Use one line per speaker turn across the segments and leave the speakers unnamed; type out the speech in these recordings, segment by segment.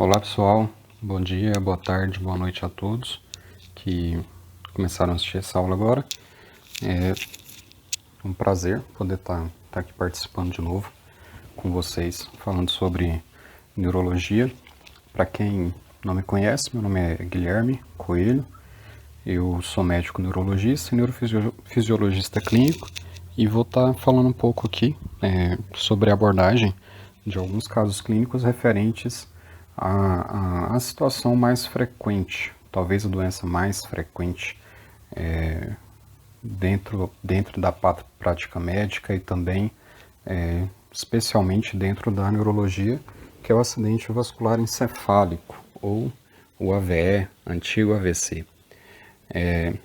Olá pessoal, bom dia, boa tarde, boa noite a todos que começaram a assistir essa aula agora. É um prazer poder estar aqui participando de novo com vocês, falando sobre neurologia. Para quem não me conhece, meu nome é Guilherme Coelho, eu sou médico neurologista e neurofisiologista clínico e vou estar falando um pouco aqui sobre a abordagem de alguns casos clínicos referentes à situação mais frequente, talvez a doença mais frequente dentro da prática médica e também especialmente dentro da neurologia, que é o acidente vascular encefálico, ou o AVE, antigo AVC.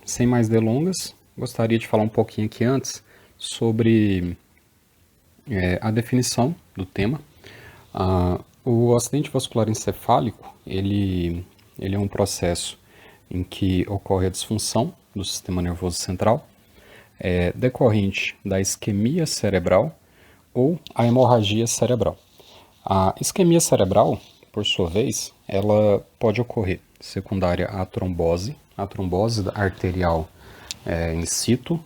Sem mais delongas, gostaria de falar um pouquinho aqui antes sobre a definição do tema. O acidente vascular encefálico, ele é um processo em que ocorre a disfunção do sistema nervoso central, decorrente da isquemia cerebral ou a hemorragia cerebral. A isquemia cerebral, por sua vez, ela pode ocorrer secundária à trombose arterial in situ.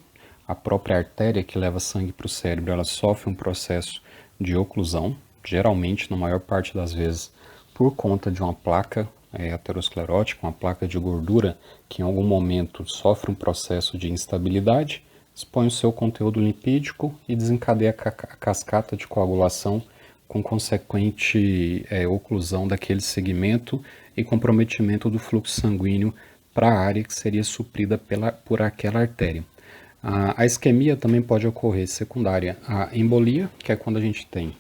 A própria artéria que leva sangue para o cérebro, ela sofre um processo de oclusão, geralmente, na maior parte das vezes, por conta de uma placa aterosclerótica, uma placa de gordura que em algum momento sofre um processo de instabilidade, expõe o seu conteúdo lipídico e desencadeia a cascata de coagulação com consequente oclusão daquele segmento e comprometimento do fluxo sanguíneo para a área que seria suprida por aquela artéria. A isquemia também pode ocorrer secundária à embolia, que é quando a gente tem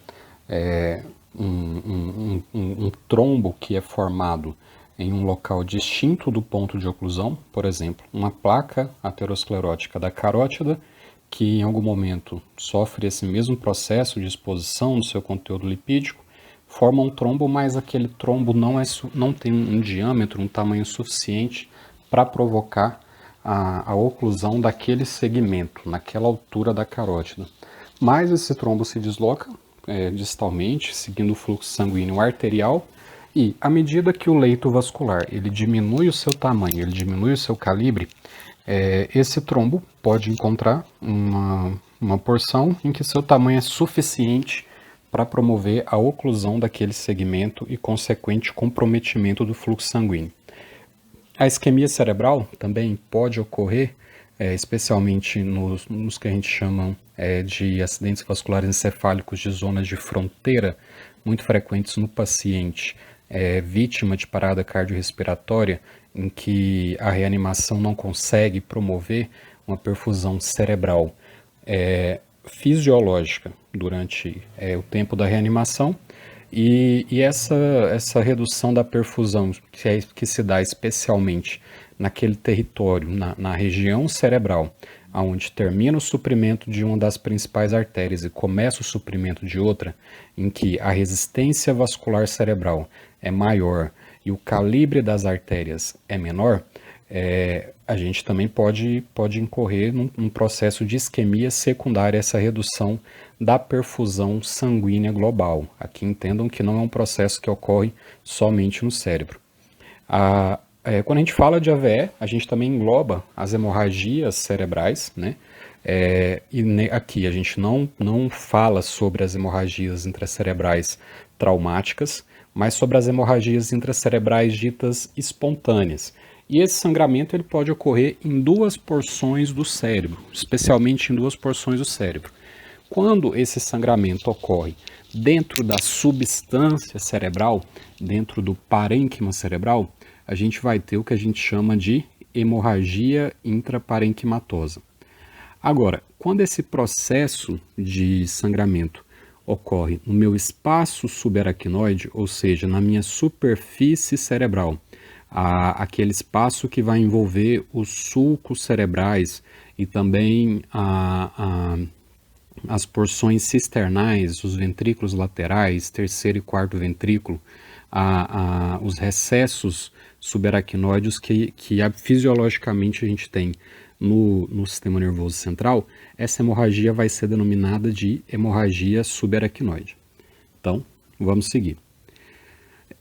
um trombo que é formado em um local distinto do ponto de oclusão, por exemplo, uma placa aterosclerótica da carótida, que em algum momento sofre esse mesmo processo de exposição do seu conteúdo lipídico, forma um trombo, mas aquele trombo não tem um diâmetro, um tamanho suficiente para provocar a oclusão daquele segmento, naquela altura da carótida. Mas esse trombo se desloca distalmente, seguindo o fluxo sanguíneo arterial, e à medida que o leito vascular ele diminui o seu tamanho, ele diminui o seu calibre, esse trombo pode encontrar uma porção em que seu tamanho é suficiente para promover a oclusão daquele segmento e consequente comprometimento do fluxo sanguíneo. A isquemia cerebral também pode ocorrer, especialmente nos que a gente chama de acidentes vasculares encefálicos de zonas de fronteira, muito frequentes no paciente vítima de parada cardiorrespiratória, em que a reanimação não consegue promover uma perfusão cerebral fisiológica durante o tempo da reanimação. E essa redução da perfusão, que se dá especialmente naquele território, na região cerebral, onde termina o suprimento de uma das principais artérias e começa o suprimento de outra, em que a resistência vascular cerebral é maior e o calibre das artérias é menor, a gente também pode incorrer num processo de isquemia secundária a essa redução da perfusão sanguínea global. Aqui entendam que não é um processo que ocorre somente no cérebro. Quando a gente fala de AVE, a gente também engloba as hemorragias cerebrais, né? Aqui a gente não fala sobre as hemorragias intracerebrais traumáticas, mas sobre as hemorragias intracerebrais ditas espontâneas. E esse sangramento ele pode ocorrer em duas porções do cérebro, especialmente em duas porções do cérebro. Quando esse sangramento ocorre dentro da substância cerebral, dentro do parênquima cerebral, a gente vai ter o que a gente chama de hemorragia intraparenquimatosa. Agora, quando esse processo de sangramento ocorre no meu espaço subaracnoide, ou seja, na minha superfície cerebral, aquele espaço que vai envolver os sulcos cerebrais e também as porções cisternais, os ventrículos laterais, terceiro e quarto ventrículo, os recessos subaracnoides que fisiologicamente a gente tem no sistema nervoso central, essa hemorragia vai ser denominada de hemorragia subaracnoide. Então, vamos seguir.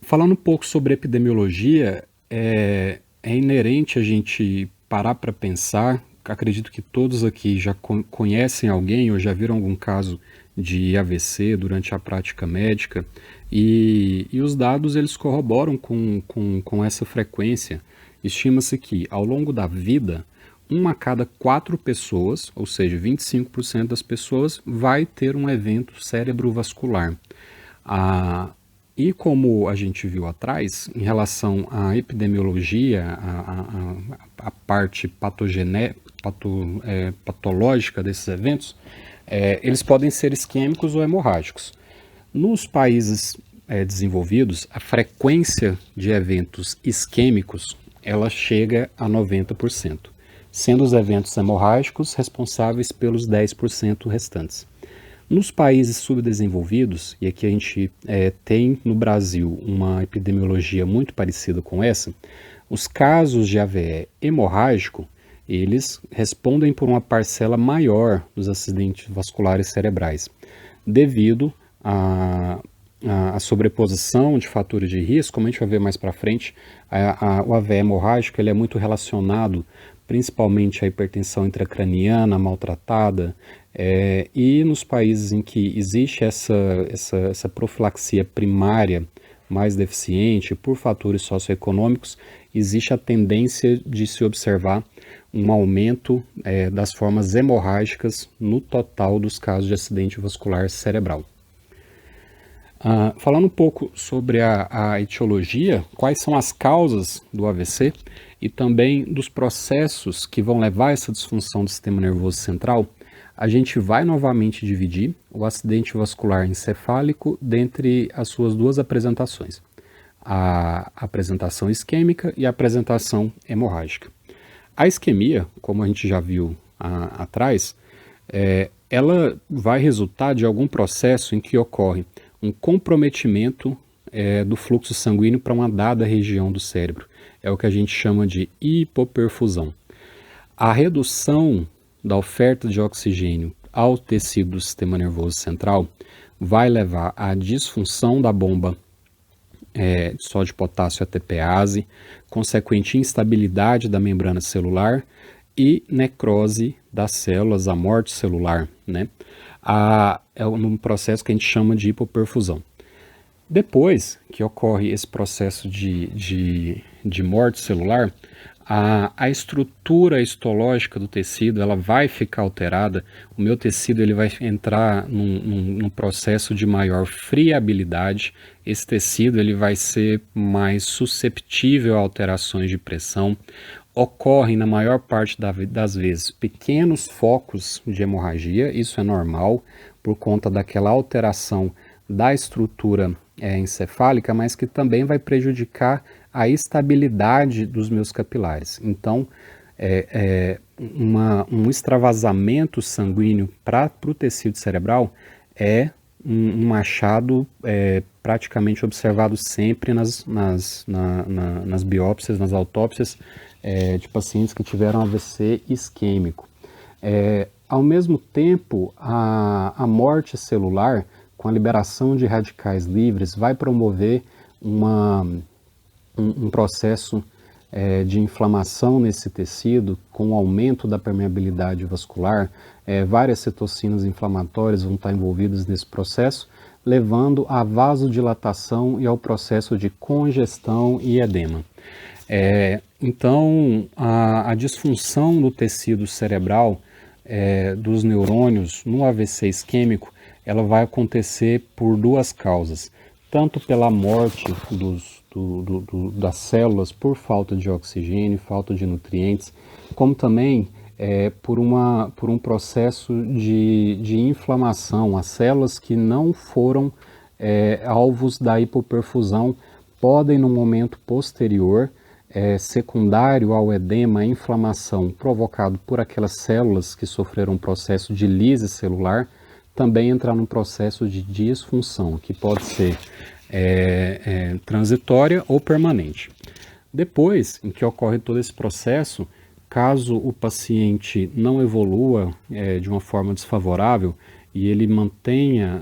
Falando um pouco sobre epidemiologia, é inerente a gente parar para pensar. Acredito que todos aqui já conhecem alguém ou já viram algum caso de AVC durante a prática médica, e os dados eles corroboram com essa frequência. Estima-se que ao longo da vida, uma a cada 4 pessoas, ou seja, 25% das pessoas, vai ter um evento cerebrovascular. Ah, e como a gente viu atrás, em relação à epidemiologia, a parte patológica desses eventos, eles podem ser isquêmicos ou hemorrágicos. Nos países desenvolvidos, a frequência de eventos isquêmicos ela chega a 90%, sendo os eventos hemorrágicos responsáveis pelos 10% restantes. Nos países subdesenvolvidos, e aqui a gente tem no Brasil uma epidemiologia muito parecida com essa, os casos de AVE hemorrágico, eles respondem por uma parcela maior dos acidentes vasculares cerebrais, devido à sobreposição de fatores de risco. Como a gente vai ver mais para frente, o AVE hemorrágico ele é muito relacionado principalmente à hipertensão intracraniana maltratada, e nos países em que existe essa profilaxia primária mais deficiente por fatores socioeconômicos, existe a tendência de se observar um aumento das formas hemorrágicas no total dos casos de acidente vascular cerebral. Falando um pouco sobre a etiologia, quais são as causas do AVC e também dos processos que vão levar a essa disfunção do sistema nervoso central, a gente vai novamente dividir o acidente vascular encefálico dentre as suas duas apresentações, a apresentação isquêmica e a apresentação hemorrágica. A isquemia, como a gente já viu atrás, ela vai resultar de algum processo em que ocorre um comprometimento do fluxo sanguíneo para uma dada região do cérebro. É o que a gente chama de hipoperfusão. A redução da oferta de oxigênio ao tecido do sistema nervoso central vai levar à disfunção da bomba de sódio de potássio ATPase, consequente instabilidade da membrana celular e necrose das células, a morte celular, né? É um processo que a gente chama de hipoperfusão. Depois que ocorre esse processo de morte celular, a estrutura histológica do tecido ela vai ficar alterada. O meu tecido ele vai entrar num processo de maior friabilidade. Esse tecido ele vai ser mais susceptível a alterações de pressão. Ocorrem na maior parte das vezes pequenos focos de hemorragia, isso é normal por conta daquela alteração da estrutura encefálica, mas que também vai prejudicar a estabilidade dos meus capilares. Então, um extravasamento sanguíneo para o tecido cerebral é um achado praticamente observado sempre nas biópsias, nas autópsias de pacientes que tiveram AVC isquêmico. Ao mesmo tempo, a morte celular, com a liberação de radicais livres, vai promover um processo de inflamação nesse tecido, com o aumento da permeabilidade vascular. Várias citocinas inflamatórias vão estar envolvidas nesse processo, levando à vasodilatação e ao processo de congestão e edema. Então, a disfunção do tecido cerebral dos neurônios no AVC isquêmico, ela vai acontecer por duas causas, tanto pela morte das células por falta de oxigênio, falta de nutrientes, como também por um processo de inflamação. As células que não foram alvos da hipoperfusão podem, no momento posterior, secundário ao edema, a inflamação provocado por aquelas células que sofreram um processo de lise celular, também entrar num processo de disfunção, que pode ser transitória ou permanente. Depois em que ocorre todo esse processo, caso o paciente não evolua de uma forma desfavorável e ele mantenha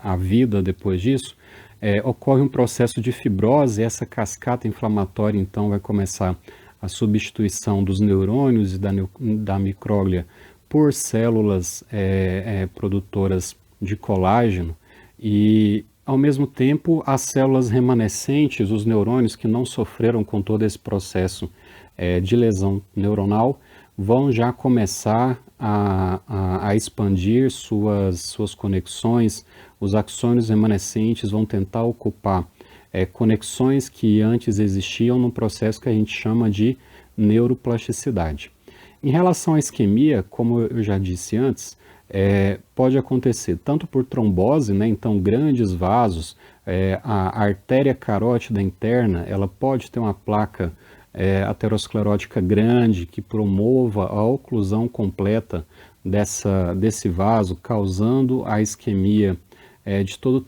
a vida depois disso, ocorre um processo de fibrose, e essa cascata inflamatória então vai começar a substituição dos neurônios e da micróglia por células produtoras de colágeno, e ao mesmo tempo as células remanescentes, os neurônios que não sofreram com todo esse processo de lesão neuronal, vão já começar a expandir suas conexões. Os axônios remanescentes vão tentar ocupar conexões que antes existiam num processo que a gente chama de neuroplasticidade. Em relação à isquemia, como eu já disse antes, pode acontecer tanto por trombose, né, então grandes vasos, a artéria carótida interna, ela pode ter uma placa aterosclerótica grande que promova a oclusão completa desse vaso, causando a isquemia de todo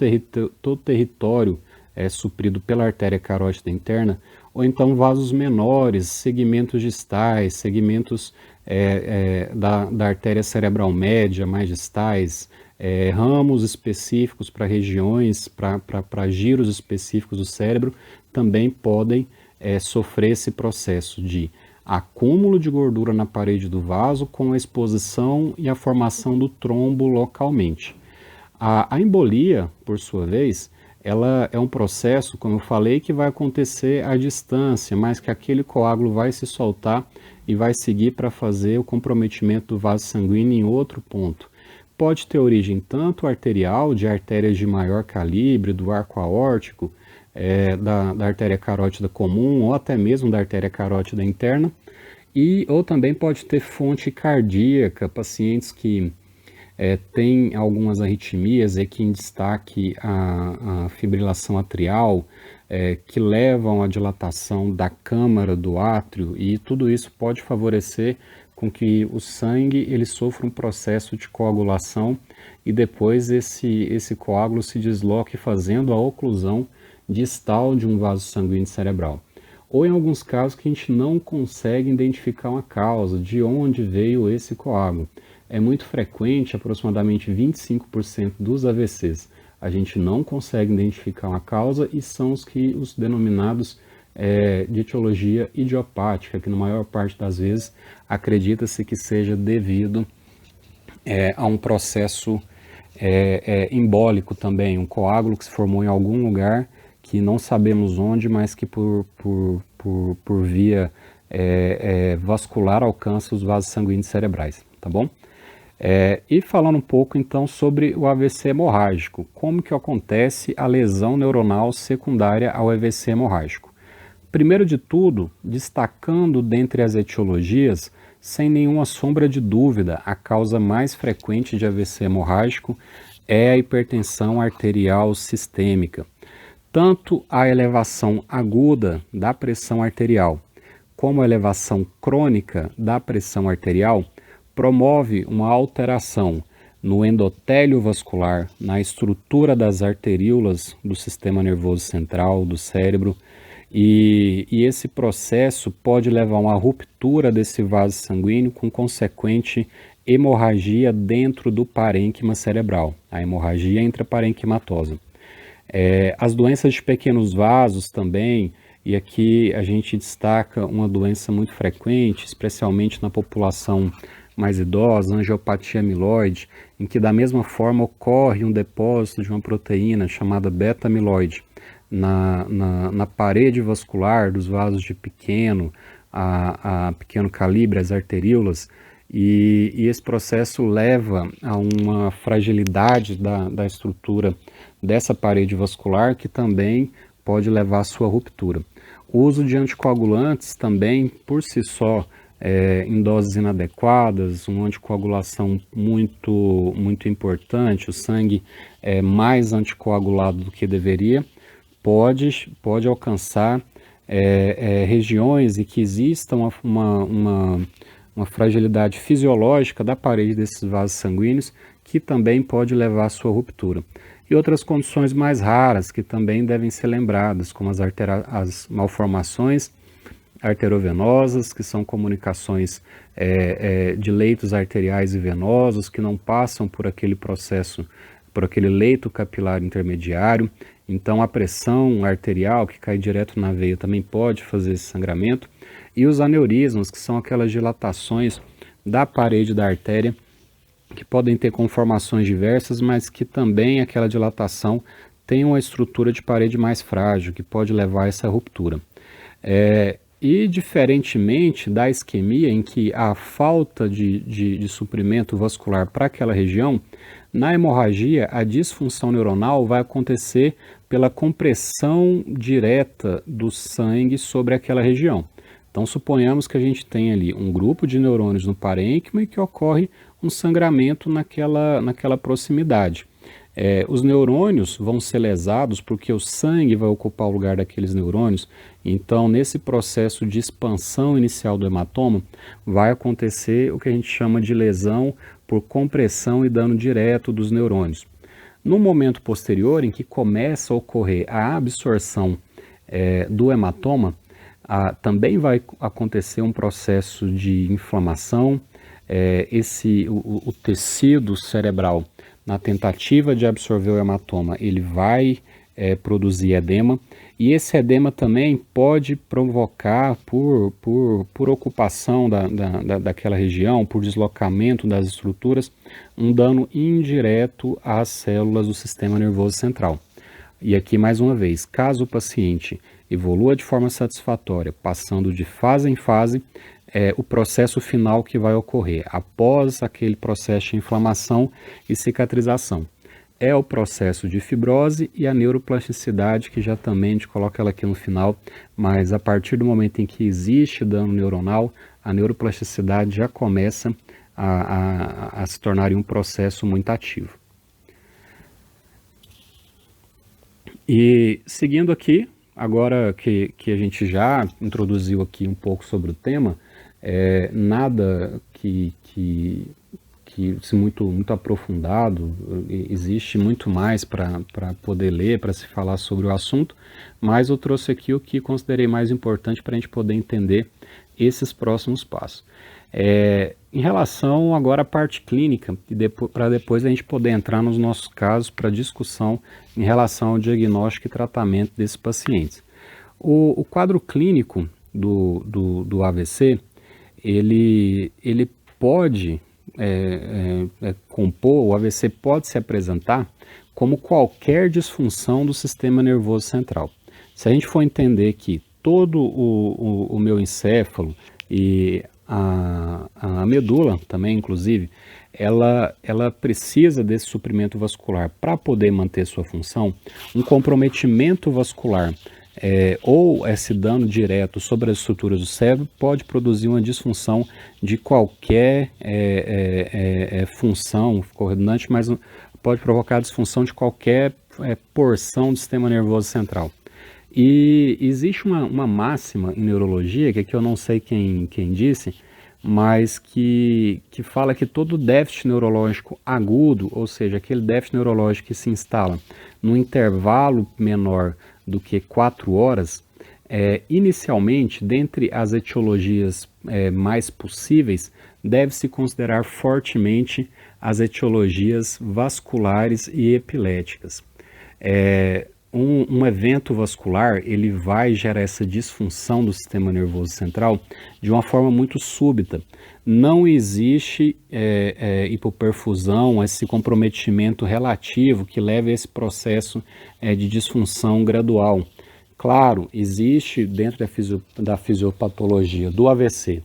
o território suprido pela artéria carótida interna, ou então vasos menores, segmentos distais, segmentos da artéria cerebral média, mais distais, ramos específicos para regiões, para giros específicos do cérebro, também podem sofrer esse processo de acúmulo de gordura na parede do vaso com a exposição e a formação do trombo localmente. A embolia, por sua vez, ela é um processo, como eu falei, que vai acontecer à distância, mas que aquele coágulo vai se soltar e vai seguir para fazer o comprometimento do vaso sanguíneo em outro ponto. Pode ter origem tanto arterial, de artérias de maior calibre, do arco aórtico, da artéria carótida comum, ou até mesmo da artéria carótida interna, ou também pode ter fonte cardíaca, pacientes que tem algumas arritmias, aqui em destaque a fibrilação atrial, que levam à dilatação da câmara do átrio, e tudo isso pode favorecer com que o sangue ele sofra um processo de coagulação e depois esse coágulo se desloque fazendo a oclusão distal de um vaso sanguíneo cerebral. Ou em alguns casos que a gente não consegue identificar uma causa, de onde veio esse coágulo. É muito frequente, aproximadamente 25% dos AVCs, a gente não consegue identificar uma causa e são os denominados de etiologia idiopática, que na maior parte das vezes acredita-se que seja devido a um processo embólico também, um coágulo que se formou em algum lugar que não sabemos onde, mas que por via vascular alcança os vasos sanguíneos cerebrais, tá bom? E falando um pouco então sobre o AVC hemorrágico, como que acontece a lesão neuronal secundária ao AVC hemorrágico? Primeiro de tudo, destacando dentre as etiologias, sem nenhuma sombra de dúvida, a causa mais frequente de AVC hemorrágico é a hipertensão arterial sistêmica. Tanto a elevação aguda da pressão arterial como a elevação crônica da pressão arterial promove uma alteração no endotélio vascular, na estrutura das arteríolas do sistema nervoso central, do cérebro, e esse processo pode levar a uma ruptura desse vaso sanguíneo com consequente hemorragia dentro do parênquima cerebral, a hemorragia intraparenquimatosa. As doenças de pequenos vasos também, e aqui a gente destaca uma doença muito frequente, especialmente na população mais idosa, angiopatia amiloide, em que da mesma forma ocorre um depósito de uma proteína chamada beta-amiloide na parede vascular dos vasos de pequeno calibre, as arteríolas, e esse processo leva a uma fragilidade da estrutura dessa parede vascular que também pode levar à sua ruptura. O uso de anticoagulantes também, por si só, em doses inadequadas, uma anticoagulação muito importante, o sangue é mais anticoagulado do que deveria, pode alcançar regiões em que exista uma fragilidade fisiológica da parede desses vasos sanguíneos, que também pode levar à sua ruptura. E outras condições mais raras que também devem ser lembradas, como as malformações arteriovenosas, que são comunicações de leitos arteriais e venosos que não passam por aquele processo, por aquele leito capilar intermediário, Então a pressão arterial que cai direto na veia também pode fazer esse sangramento. E os aneurismas, que são aquelas dilatações da parede da artéria, que podem ter conformações diversas, mas que também aquela dilatação tem uma estrutura de parede mais frágil, que pode levar a essa ruptura. E diferentemente da isquemia, em que há falta de suprimento vascular para aquela região, na hemorragia a disfunção neuronal vai acontecer pela compressão direta do sangue sobre aquela região. Então suponhamos que a gente tem ali um grupo de neurônios no parênquima e que ocorre um sangramento naquela proximidade. Os neurônios vão ser lesados porque o sangue vai ocupar o lugar daqueles neurônios. Então, nesse processo de expansão inicial do hematoma, vai acontecer o que a gente chama de lesão por compressão e dano direto dos neurônios. No momento posterior, em que começa a ocorrer a absorção do hematoma, também vai acontecer um processo de inflamação. O tecido cerebral, na tentativa de absorver o hematoma, ele vai produzir edema, e esse edema também pode provocar, por ocupação daquela região, por deslocamento das estruturas, um dano indireto às células do sistema nervoso central. E aqui, mais uma vez, caso o paciente evolua de forma satisfatória, passando de fase em fase, o processo final que vai ocorrer após aquele processo de inflamação e cicatrização. É o processo de fibrose e a neuroplasticidade, que já também a gente coloca ela aqui no final, mas a partir do momento em que existe dano neuronal, a neuroplasticidade já começa a se tornar um processo muito ativo. E seguindo aqui, agora que a gente já introduziu aqui um pouco sobre o tema, nada que muito aprofundado, existe muito mais para poder ler, para se falar sobre o assunto, mas eu trouxe aqui o que considerei mais importante para a gente poder entender esses próximos passos. Em relação agora à parte clínica, para depois a gente poder entrar nos nossos casos para discussão em relação ao diagnóstico e tratamento desses pacientes. O quadro clínico do AVC, ele pode compor, o AVC pode se apresentar como qualquer disfunção do sistema nervoso central. Se a gente for entender que todo o meu encéfalo e a medula também, inclusive, ela precisa desse suprimento vascular para poder manter sua função, um comprometimento vascular ou esse dano direto sobre as estruturas do cérebro pode produzir uma disfunção de qualquer função, ficou redundante, mas pode provocar a disfunção de qualquer porção do sistema nervoso central. E existe uma máxima em neurologia, que aqui eu não sei quem disse, mas que fala que todo déficit neurológico agudo, ou seja, aquele déficit neurológico que se instala num intervalo menor do que 4 horas, inicialmente, dentre as etiologias mais possíveis, deve-se considerar fortemente as etiologias vasculares e epiléticas. Um evento vascular, ele vai gerar essa disfunção do sistema nervoso central de uma forma muito súbita. Não existe hipoperfusão, esse comprometimento relativo que leva a esse processo de disfunção gradual. Claro, existe dentro da fisiopatologia do AVC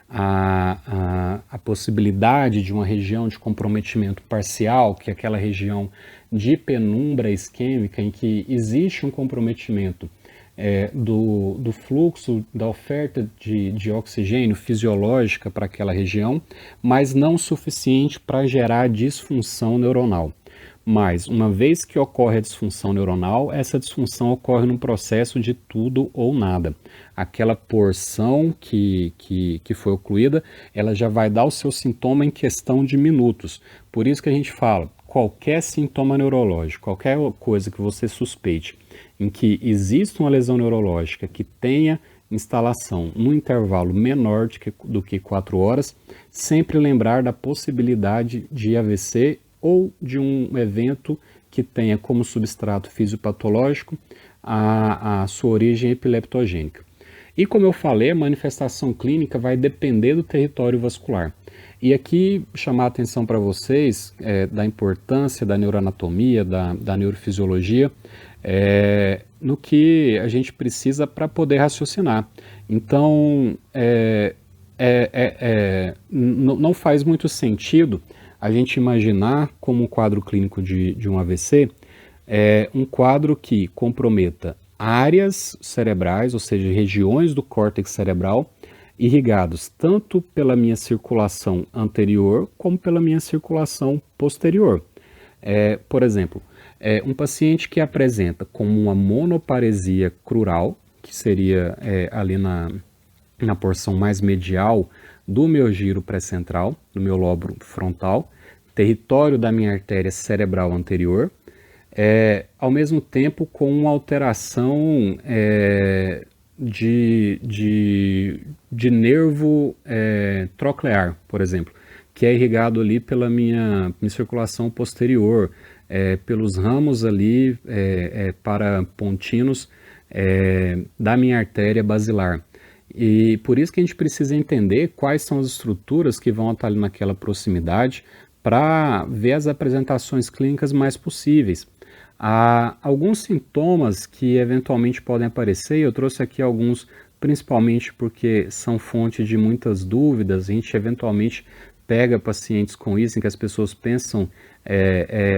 a possibilidade de uma região de comprometimento parcial, que é aquela região de penumbra isquêmica em que existe um comprometimento do fluxo, da oferta de oxigênio fisiológica para aquela região, mas não suficiente para gerar disfunção neuronal. Mas, uma vez que ocorre a disfunção neuronal, essa disfunção ocorre num processo de tudo ou nada. Aquela porção que foi ocluída, ela já vai dar o seu sintoma em questão de minutos. Por isso que a gente fala, qualquer sintoma neurológico, qualquer coisa que você suspeite, em que existe uma lesão neurológica que tenha instalação no intervalo menor do que 4 horas, sempre lembrar da possibilidade de AVC ou de um evento que tenha como substrato fisiopatológico a sua origem epileptogênica. E como eu falei, a manifestação clínica vai depender do território vascular. E aqui chamar a atenção para vocês da importância da neuroanatomia, da neurofisiologia, no que a gente precisa para poder raciocinar. Então, não faz muito sentido a gente imaginar como um quadro clínico de um AVC um quadro que comprometa áreas cerebrais, ou seja, regiões do córtex cerebral, irrigados tanto pela minha circulação anterior como pela minha circulação posterior. Por exemplo, um paciente que apresenta como uma monoparesia crural, que seria ali na porção mais medial do meu giro pré-central, do meu lobo frontal, território da minha artéria cerebral anterior, ao mesmo tempo com uma alteração de nervo troclear, por exemplo, que é irrigado ali pela minha circulação posterior, pelos ramos ali parapontinos da minha artéria basilar. E por isso que a gente precisa entender quais são as estruturas que vão estar ali naquela proximidade para ver as apresentações clínicas mais possíveis. Há alguns sintomas que eventualmente podem aparecer, e eu trouxe aqui alguns, principalmente porque são fonte de muitas dúvidas. A gente eventualmente pega pacientes com isso, em que as pessoas pensam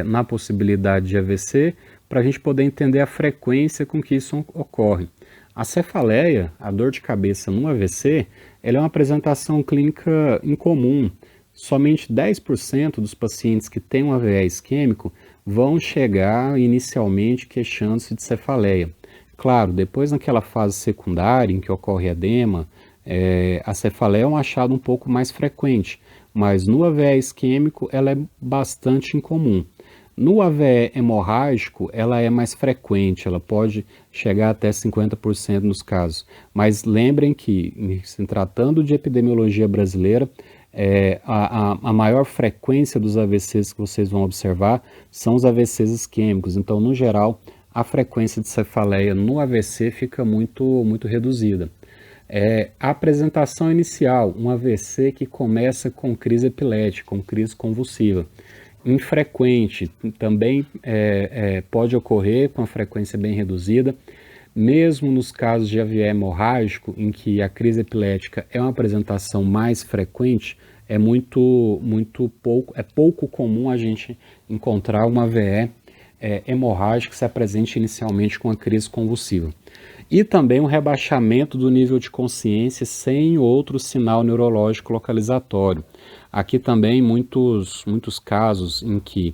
na possibilidade de AVC, para a gente poder entender a frequência com que isso ocorre. A cefaleia, a dor de cabeça no AVC, ela é uma apresentação clínica incomum. Somente 10% dos pacientes que têm um AVE isquêmico vão chegar inicialmente queixando-se de cefaleia. Claro, depois naquela fase secundária em que ocorre edema, a cefaleia é um achado um pouco mais frequente, mas no AVE isquêmico ela é bastante incomum. No AVE hemorrágico, ela é mais frequente, ela pode chegar até 50% nos casos. Mas lembrem que, se tratando de epidemiologia brasileira, a maior frequência dos AVCs que vocês vão observar são os AVCs isquêmicos. Então, no geral, a frequência de cefaleia no AVC fica muito reduzida. A apresentação inicial, um AVC que começa com crise epilética, com crise convulsiva. Infrequente, também pode ocorrer com a frequência bem reduzida, mesmo nos casos de AVE hemorrágico, em que a crise epilética é uma apresentação mais frequente, é pouco comum a gente encontrar uma AVE hemorrágica que se apresente inicialmente com a crise convulsiva. E também um rebaixamento do nível de consciência sem outro sinal neurológico localizatório. Aqui também muitos casos em que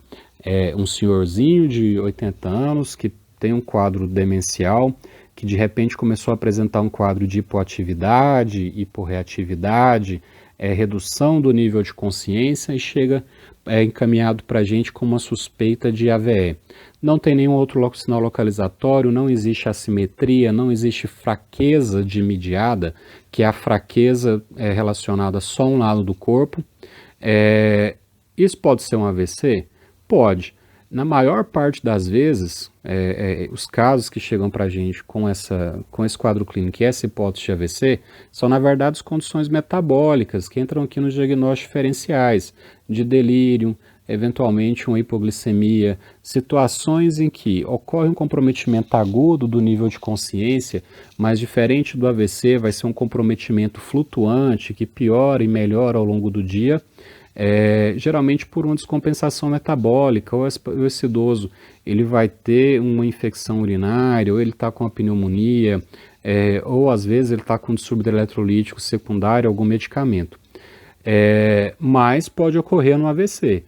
um senhorzinho de 80 anos que tem um quadro demencial, que de repente começou a apresentar um quadro de hipoatividade, hiporreatividade, redução do nível de consciência e chega encaminhado para a gente com uma suspeita de AVE. Não tem nenhum outro sinal localizatório, não existe assimetria, não existe fraqueza de mediada, que é a fraqueza relacionada só a um lado do corpo. Isso pode ser um AVC? Pode. Na maior parte das vezes, os casos que chegam para a gente com esse quadro clínico e essa hipótese de AVC são, na verdade, as condições metabólicas que entram aqui nos diagnósticos diferenciais, de delírio, eventualmente uma hipoglicemia, situações em que ocorre um comprometimento agudo do nível de consciência, mas diferente do AVC, vai ser um comprometimento flutuante que piora e melhora ao longo do dia, geralmente por uma descompensação metabólica, ou esse idoso ele vai ter uma infecção urinária, ou ele está com uma pneumonia, ou às vezes ele está com distúrbio eletrolítico secundário, algum medicamento. Mas pode ocorrer no AVC.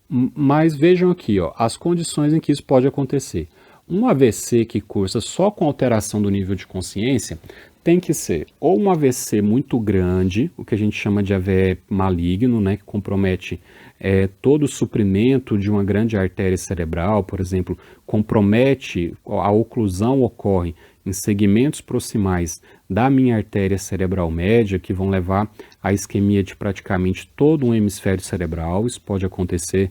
Mas vejam aqui, as condições em que isso pode acontecer. Um AVC que cursa só com alteração do nível de consciência tem que ser ou um AVC muito grande, o que a gente chama de AVE maligno, né, que compromete todo o suprimento de uma grande artéria cerebral, por exemplo, compromete, a oclusão ocorre em segmentos proximais da minha artéria cerebral média, que vão levar à isquemia de praticamente todo um hemisfério cerebral. Isso pode acontecer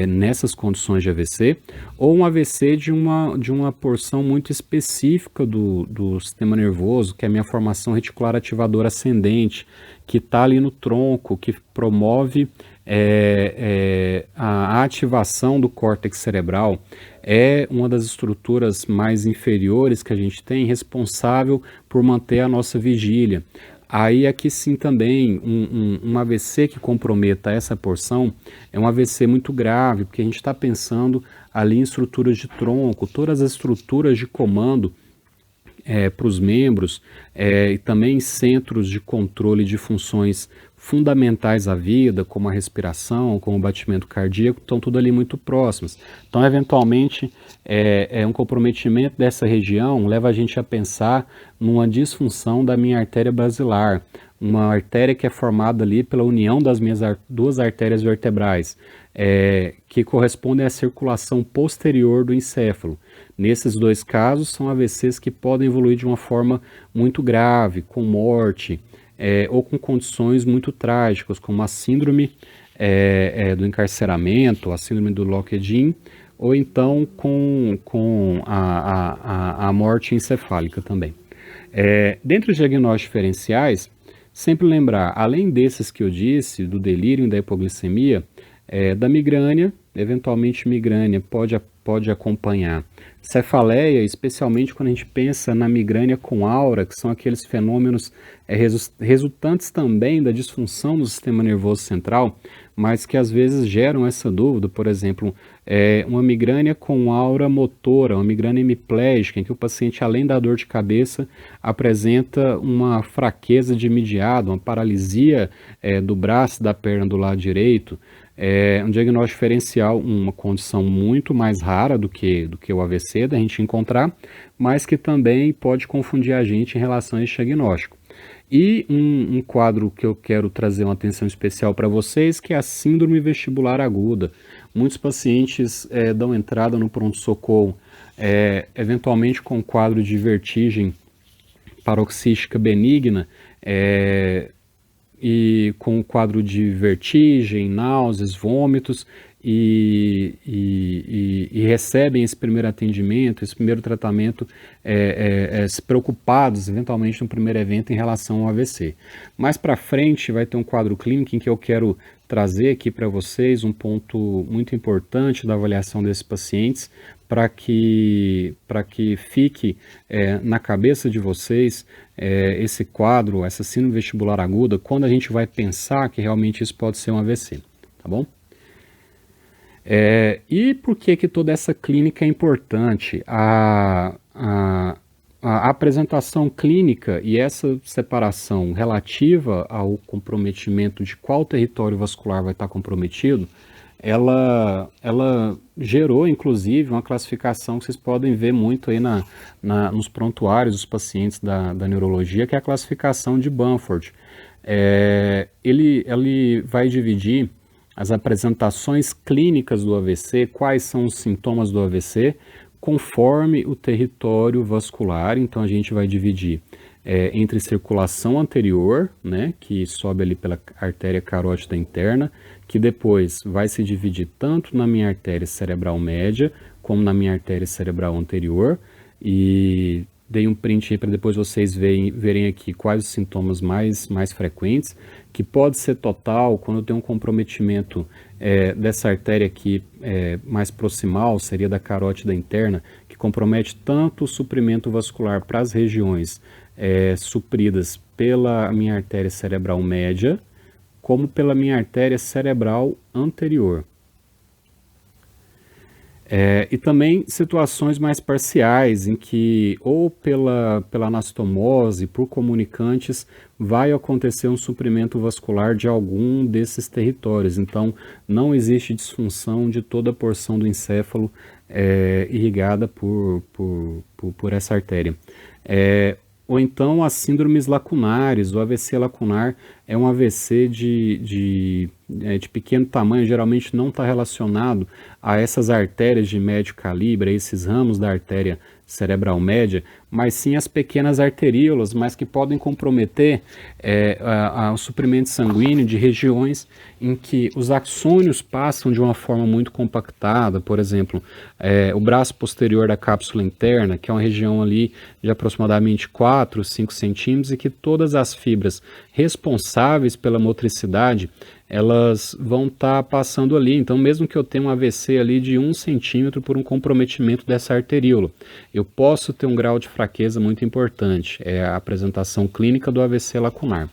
nessas condições de AVC, ou um AVC de uma porção muito específica do sistema nervoso, que é a minha formação reticular ativadora ascendente, que está ali no tronco, que promove a ativação do córtex cerebral. É uma das estruturas mais inferiores que a gente tem, responsável por manter a nossa vigília. Aí aqui sim também, um AVC que comprometa essa porção é um AVC muito grave, porque a gente está pensando ali em estruturas de tronco, todas as estruturas de comando para os membros e também centros de controle de funções fundamentais à vida, como a respiração, como o batimento cardíaco, estão tudo ali muito próximos. Então, eventualmente, um comprometimento dessa região leva a gente a pensar numa disfunção da minha artéria basilar, uma artéria que é formada ali pela união das minhas duas artérias vertebrais, que correspondem à circulação posterior do encéfalo. Nesses dois casos, são AVCs que podem evoluir de uma forma muito grave, com morte, ou com condições muito trágicas, como a síndrome do encarceramento, a síndrome do Lockheed, ou então com a morte encefálica também. Dentre os diagnósticos diferenciais, sempre lembrar, além desses que eu disse, do delírio e da hipoglicemia, da migrânia, eventualmente migrânia pode acompanhar cefaleia, especialmente quando a gente pensa na migrânia com aura, que são aqueles fenômenos resultantes também da disfunção do sistema nervoso central, mas que às vezes geram essa dúvida. Por exemplo, uma migrânia com aura motora, uma migrânia hemiplégica, em que o paciente, além da dor de cabeça, apresenta uma fraqueza de mediado, uma paralisia do braço e da perna do lado direito. Um diagnóstico diferencial, uma condição muito mais rara do que o AVC da gente encontrar, mas que também pode confundir a gente em relação a esse diagnóstico. E um quadro que eu quero trazer uma atenção especial para vocês, que é a síndrome vestibular aguda. Muitos pacientes dão entrada no pronto-socorro, eventualmente com quadro de vertigem paroxística benigna, e com o quadro de vertigem, náuseas, vômitos, e recebem esse primeiro atendimento, esse primeiro tratamento, preocupados eventualmente no primeiro evento em relação ao AVC. Mais para frente vai ter um quadro clínico em que eu quero trazer aqui para vocês um ponto muito importante da avaliação desses pacientes, para que fique na cabeça de vocês esse quadro, essa síndrome vestibular aguda, quando a gente vai pensar que realmente isso pode ser um AVC, tá bom? E por que toda essa clínica é importante? A apresentação clínica e essa separação relativa ao comprometimento de qual território vascular vai estar comprometido, ela gerou, inclusive, uma classificação que vocês podem ver muito aí nos prontuários dos pacientes da neurologia, que é a classificação de Bamford. Ele vai dividir as apresentações clínicas do AVC, quais são os sintomas do AVC, conforme o território vascular. Então a gente vai dividir entre circulação anterior, né, que sobe ali pela artéria carótida interna, que depois vai se dividir tanto na minha artéria cerebral média, como na minha artéria cerebral anterior, e dei um print aí para depois vocês verem aqui quais os sintomas mais frequentes, que pode ser total, quando eu tenho um comprometimento dessa artéria aqui mais proximal, seria da carótida interna, que compromete tanto o suprimento vascular para as regiões supridas pela minha artéria cerebral média, como pela minha artéria cerebral anterior. E também situações mais parciais, em que ou pela anastomose, por comunicantes, vai acontecer um suprimento vascular de algum desses territórios. Então, não existe disfunção de toda a porção do encéfalo irrigada por essa artéria. Ou então as síndromes lacunares. O AVC lacunar é um AVC de pequeno tamanho, geralmente não está relacionado a essas artérias de médio calibre, a esses ramos da artéria cerebral média, mas sim as pequenas arteríolas, mas que podem comprometer o suprimento sanguíneo de regiões em que os axônios passam de uma forma muito compactada, por exemplo, o braço posterior da cápsula interna, que é uma região ali de aproximadamente 4, 5 centímetros, e que todas as fibras responsáveis pela motricidade, elas vão estar passando ali. Então, mesmo que eu tenha um AVC ali de 1 centímetro por um comprometimento dessa arteríola, eu posso ter um grau de fraqueza muito importante, é a apresentação clínica do AVC lacunar.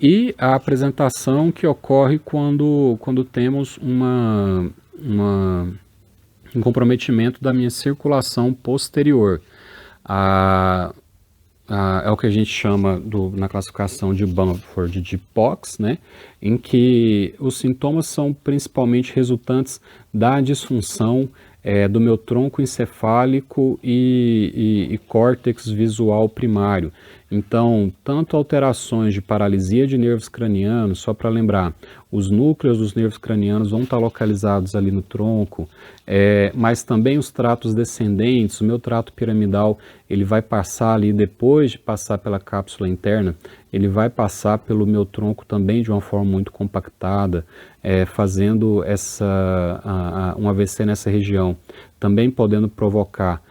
E a apresentação que ocorre quando temos um comprometimento da minha circulação posterior. É o que a gente chama na classificação de Bamford de POX, né, em que os sintomas são principalmente resultantes da disfunção do meu tronco encefálico e córtex visual primário. Então, tanto alterações de paralisia de nervos cranianos, só para lembrar, os núcleos dos nervos cranianos vão estar localizados ali no tronco, mas também os tratos descendentes, o meu trato piramidal, ele vai passar ali, depois de passar pela cápsula interna, ele vai passar pelo meu tronco também de uma forma muito compactada, fazendo um AVC nessa região, também podendo provocar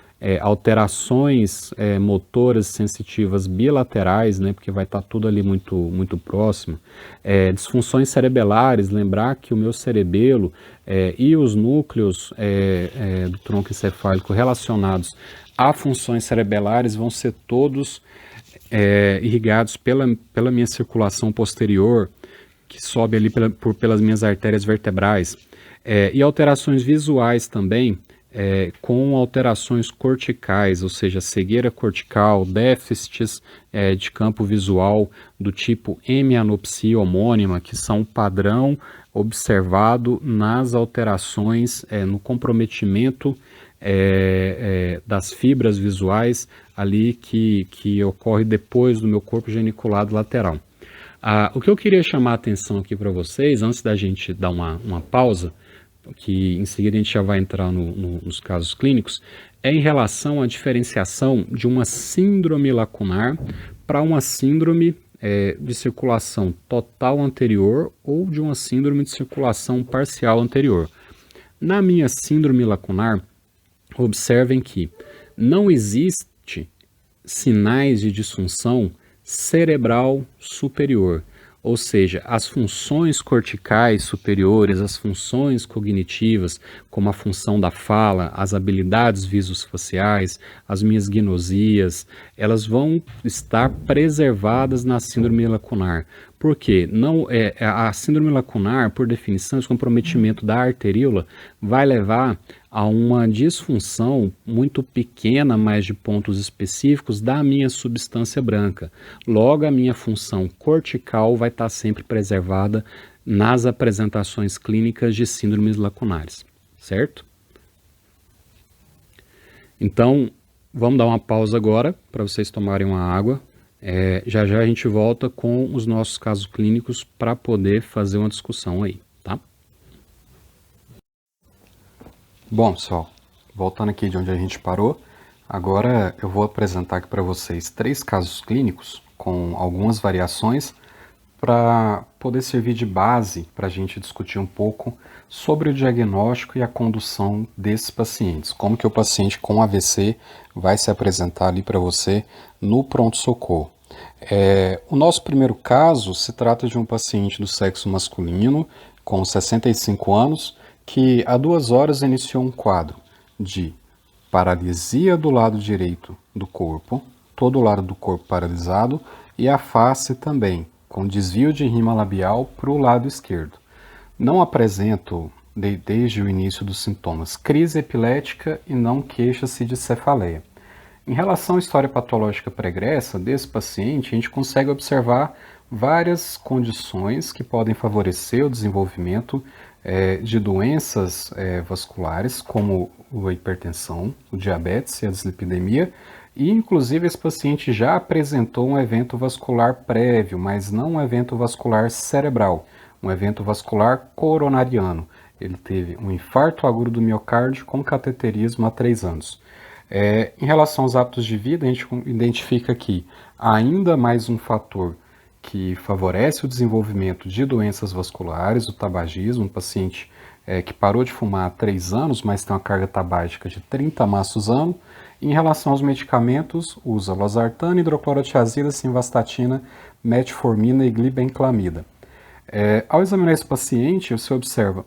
alterações motoras sensitivas bilaterais, né, porque vai estar tudo ali muito, muito próximo, disfunções cerebelares, lembrar que o meu cerebelo e os núcleos do tronco encefálico relacionados a funções cerebelares vão ser todos irrigados pela minha circulação posterior, que sobe ali pelas minhas artérias vertebrais, e alterações visuais também, com alterações corticais, ou seja, cegueira cortical, déficits de campo visual do tipo hemianopsia homônima, que são um padrão observado nas alterações, no comprometimento das fibras visuais ali que ocorre depois do meu corpo geniculado lateral. O que eu queria chamar a atenção aqui para vocês, antes da gente dar uma pausa, que em seguida a gente já vai entrar nos casos clínicos, é em relação à diferenciação de uma síndrome lacunar para uma síndrome de circulação total anterior ou de uma síndrome de circulação parcial anterior. Na minha síndrome lacunar, observem que não existe sinais de disfunção cerebral superior, ou seja, as funções corticais superiores, as funções cognitivas, como a função da fala, as habilidades visoespaciais, as minhas gnosias, elas vão estar preservadas na síndrome lacunar. Por quê? A síndrome lacunar, por definição, esse comprometimento da arteríola vai levar a uma disfunção muito pequena, mas de pontos específicos, da minha substância branca. Logo, a minha função cortical vai estar sempre preservada nas apresentações clínicas de síndromes lacunares, certo? Então, vamos dar uma pausa agora para vocês tomarem uma água. Já já a gente volta com os nossos casos clínicos para poder fazer uma discussão aí, tá? Bom, pessoal, voltando aqui de onde a gente parou, agora eu vou apresentar aqui para vocês 3 casos clínicos com algumas variações para poder servir de base para a gente discutir um pouco sobre o diagnóstico e a condução desses pacientes, como que o paciente com AVC vai se apresentar ali para você no pronto-socorro. O nosso primeiro caso se trata de um paciente do sexo masculino com 65 anos que há 2 horas iniciou um quadro de paralisia do lado direito do corpo, todo o lado do corpo paralisado e a face também, com desvio de rima labial para o lado esquerdo. Não apresento, desde o início dos sintomas, crise epilética e não queixa-se de cefaleia. Em relação à história patológica pregressa desse paciente, a gente consegue observar várias condições que podem favorecer o desenvolvimento de doenças vasculares, como a hipertensão, o diabetes e a dislipidemia, e inclusive esse paciente já apresentou um evento vascular prévio, mas não um evento vascular cerebral, um evento vascular coronariano. Ele teve um infarto agudo do miocárdio com cateterismo há 3 anos. Em relação aos hábitos de vida, a gente identifica aqui ainda mais um fator que favorece o desenvolvimento de doenças vasculares, o tabagismo, um paciente que parou de fumar há 3 anos, mas tem uma carga tabágica de 30 maços ano. Em relação aos medicamentos, usa losartana, hidroclorotiazida, simvastatina, metformina e glibenclamida. Ao examinar esse paciente, você observa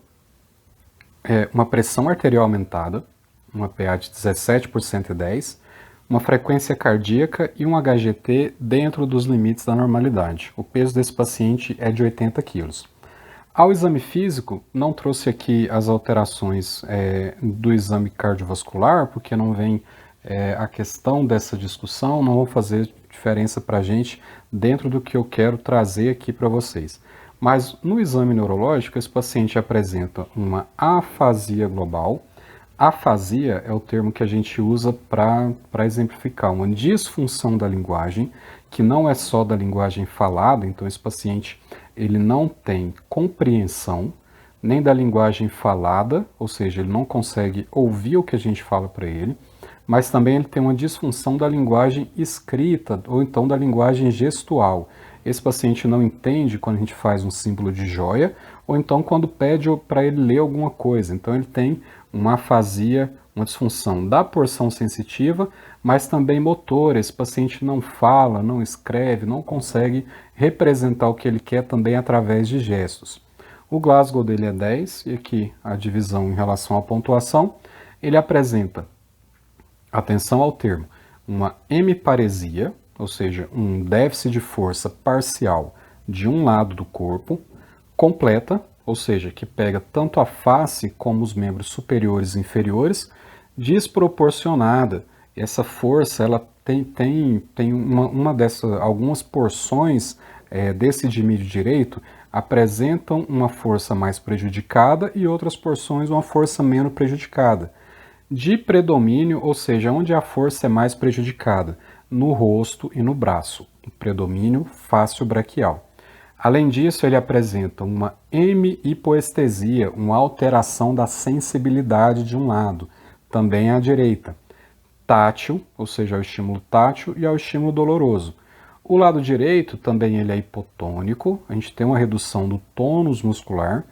uma pressão arterial aumentada, uma PA de 17 por 110, uma frequência cardíaca e um HGT dentro dos limites da normalidade. O peso desse paciente é de 80 quilos. Ao exame físico, não trouxe aqui as alterações do exame cardiovascular, porque não vem a questão dessa discussão, não vou fazer diferença para a gente dentro do que eu quero trazer aqui para vocês. Mas no exame neurológico, esse paciente apresenta uma afasia global. Afasia é o termo que a gente usa para exemplificar uma disfunção da linguagem, que não é só da linguagem falada, então esse paciente ele não tem compreensão nem da linguagem falada, ou seja, ele não consegue ouvir o que a gente fala para ele, mas também ele tem uma disfunção da linguagem escrita ou então da linguagem gestual. Esse paciente não entende quando a gente faz um símbolo de joia ou então quando pede para ele ler alguma coisa. Então ele tem uma afasia, uma disfunção da porção sensitiva, mas também motora. Esse paciente não fala, não escreve, não consegue representar o que ele quer também através de gestos. O Glasgow dele é 10, e aqui a divisão em relação à pontuação, ele apresenta, atenção ao termo, uma hemiparesia, ou seja, um déficit de força parcial de um lado do corpo, completa, ou seja, que pega tanto a face como os membros superiores e inferiores, desproporcionada. Essa força, ela tem uma dessas, algumas porções desse dimídio direito apresentam uma força mais prejudicada e outras porções uma força menos prejudicada. De predomínio, ou seja, onde a força é mais prejudicada, no rosto e no braço, o predomínio fácio-braquial. Além disso, ele apresenta uma hemihipoestesia, uma alteração da sensibilidade de um lado, também à direita. Tátil, ou seja, ao estímulo tátil e ao estímulo doloroso. O lado direito também ele é hipotônico, a gente tem uma redução do tônus muscular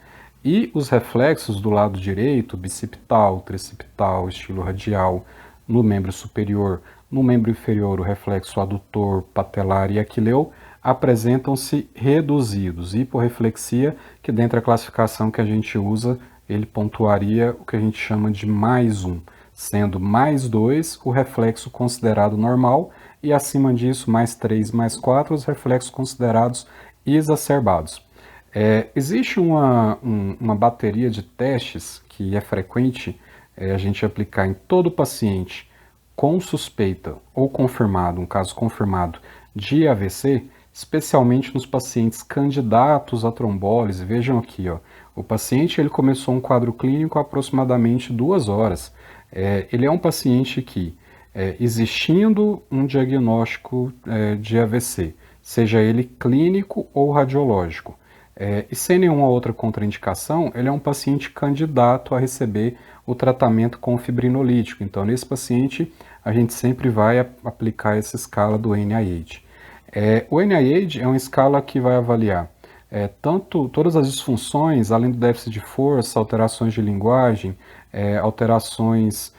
e os reflexos do lado direito, bicipital, tricipital, estilo radial, no membro superior, no membro inferior o reflexo adutor, patelar e aquileu, apresentam-se reduzidos. Hiporreflexia, que dentro da classificação que a gente usa, ele pontuaria o que a gente chama de +1, sendo +2 o reflexo considerado normal e acima disso +3, +4 os reflexos considerados exacerbados. Existe uma bateria de testes que é frequente a gente aplicar em todo paciente com suspeita ou confirmado, um caso confirmado de AVC, especialmente nos pacientes candidatos a trombólise. Vejam aqui, ó, o paciente ele começou um quadro clínico há aproximadamente 2 horas. Ele é um paciente que, existindo um diagnóstico de AVC, seja ele clínico ou radiológico, e sem nenhuma outra contraindicação, ele é um paciente candidato a receber o tratamento com fibrinolítico. Então, nesse paciente, a gente sempre vai aplicar essa escala do NIH. O NIH é uma escala que vai avaliar todas as disfunções, além do déficit de força, alterações de linguagem, alterações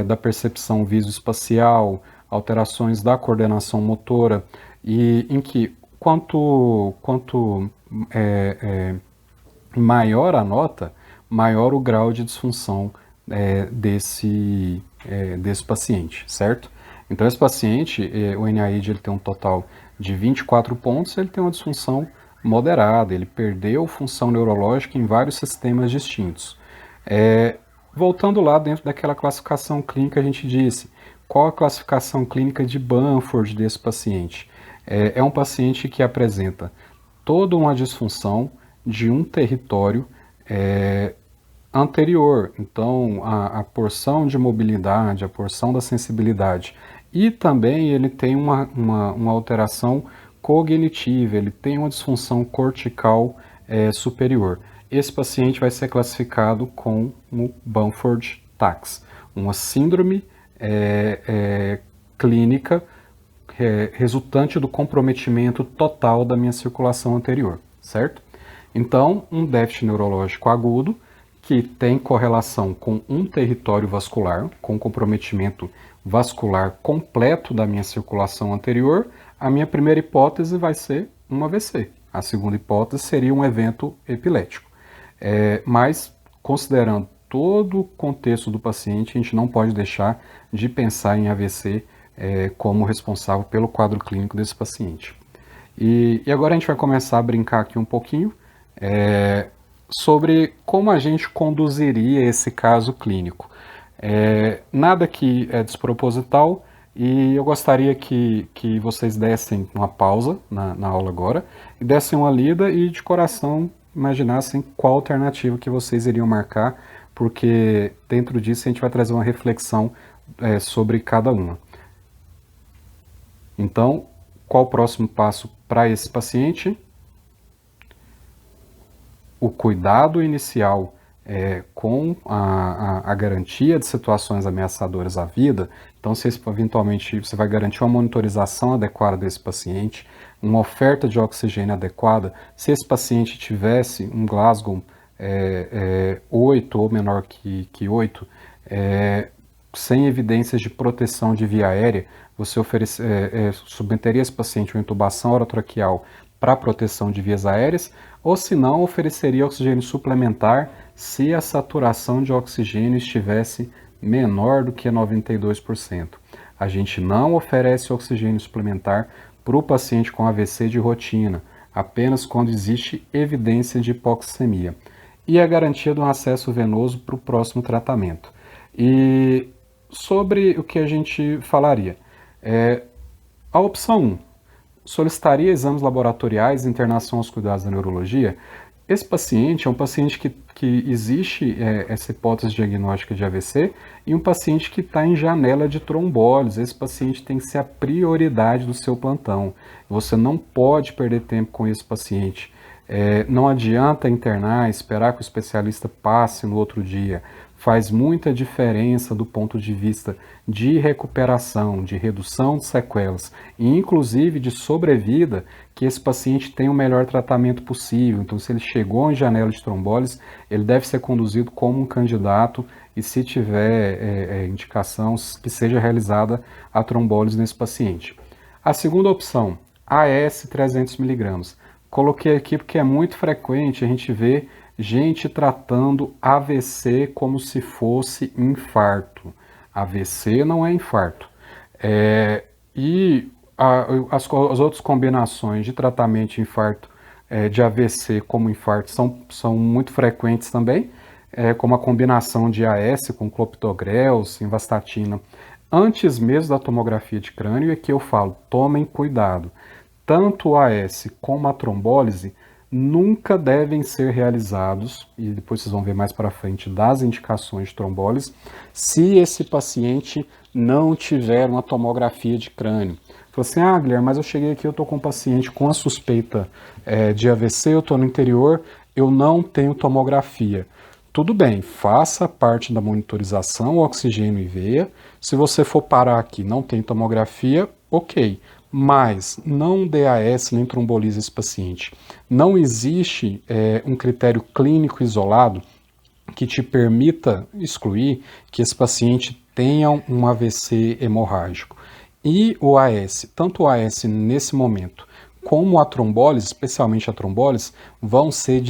da percepção visoespacial, alterações da coordenação motora, e em que quanto maior a nota, maior o grau de disfunção desse paciente, certo? Então esse paciente, o NIH ele tem um total de 24 pontos, ele tem uma disfunção moderada, ele perdeu função neurológica em vários sistemas distintos. Voltando lá dentro daquela classificação clínica, a gente disse, qual a classificação clínica de Bamford desse paciente? É um paciente que apresenta toda uma disfunção de um território anterior. Então, a porção de mobilidade, a porção da sensibilidade. E também ele tem uma alteração cognitiva, ele tem uma disfunção cortical superior. Esse paciente vai ser classificado com o Bamford Tax, uma síndrome clínica resultante do comprometimento total da minha circulação anterior, certo? Então, um déficit neurológico agudo que tem correlação com um território vascular, com comprometimento vascular completo da minha circulação anterior, a minha primeira hipótese vai ser um AVC. A segunda hipótese seria um evento epilético. Mas, considerando todo o contexto do paciente, a gente não pode deixar de pensar em AVC como responsável pelo quadro clínico desse paciente. E agora a gente vai começar a brincar aqui um pouquinho sobre como a gente conduziria esse caso clínico. Nada que é desproposital, e eu gostaria que vocês dessem uma pausa na aula agora, e dessem uma lida e de coração imaginassem qual alternativa que vocês iriam marcar, porque dentro disso a gente vai trazer uma reflexão sobre cada uma. Então, qual o próximo passo para esse paciente? O cuidado inicial com a garantia de situações ameaçadoras à vida. Então, se eventualmente você vai garantir uma monitorização adequada desse paciente, uma oferta de oxigênio adequada. Se esse paciente tivesse um Glasgow 8 ou menor que 8, sem evidências de proteção de via aérea, você submeteria esse paciente a uma intubação orotraqueal para proteção de vias aéreas, ou se não, ofereceria oxigênio suplementar se a saturação de oxigênio estivesse menor do que 92%. A gente não oferece oxigênio suplementar para o paciente com AVC de rotina, apenas quando existe evidência de hipoxemia. E a garantia do acesso venoso para o próximo tratamento. E sobre o que a gente falaria? A opção 1, solicitaria exames laboratoriais e internação aos cuidados da neurologia. Esse paciente é um paciente que existe essa hipótese diagnóstica de AVC e um paciente que está em janela de trombólise. Esse paciente tem que ser a prioridade do seu plantão. Você não pode perder tempo com esse paciente. Não adianta internar, esperar que o especialista passe no outro dia. Faz muita diferença do ponto de vista de recuperação, de redução de sequelas e inclusive de sobrevida, que esse paciente tenha o melhor tratamento possível. Então, se ele chegou em janela de trombólise, ele deve ser conduzido como um candidato e, se tiver indicação, que seja realizada a trombólise nesse paciente. A segunda opção, AS 300 mg. Coloquei aqui porque é muito frequente a gente ver gente tratando AVC como se fosse infarto. AVC não é infarto. As outras combinações de tratamento de infarto, de AVC como infarto, são muito frequentes também, como a combinação de AS com clopidogrel, simvastatina. Antes mesmo da tomografia de crânio é que eu falo, tomem cuidado. Tanto o AS como a trombólise nunca devem ser realizados, e depois vocês vão ver mais para frente das indicações de trombólise, se esse paciente não tiver uma tomografia de crânio. Falou assim, Guilherme, mas eu cheguei aqui, eu estou com um paciente com a suspeita de AVC, eu estou no interior, eu não tenho tomografia. Tudo bem, faça parte da monitorização, oxigênio e veia. Se você for parar aqui, não tem tomografia, ok. Mas não dê AS nem trombolize esse paciente. Não existe um critério clínico isolado que te permita excluir que esse paciente tenha um AVC hemorrágico. E o AS, tanto o AS nesse momento, como a trombólise, especialmente a trombólise, vão ser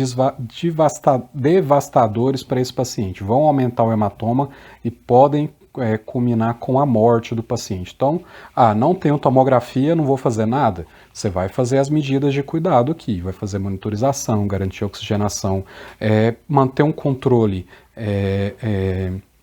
devastadores para esse paciente. Vão aumentar o hematoma e podem culminar com a morte do paciente. Então, não tenho tomografia, não vou fazer nada. Você vai fazer as medidas de cuidado aqui, vai fazer monitorização, garantir oxigenação, manter um controle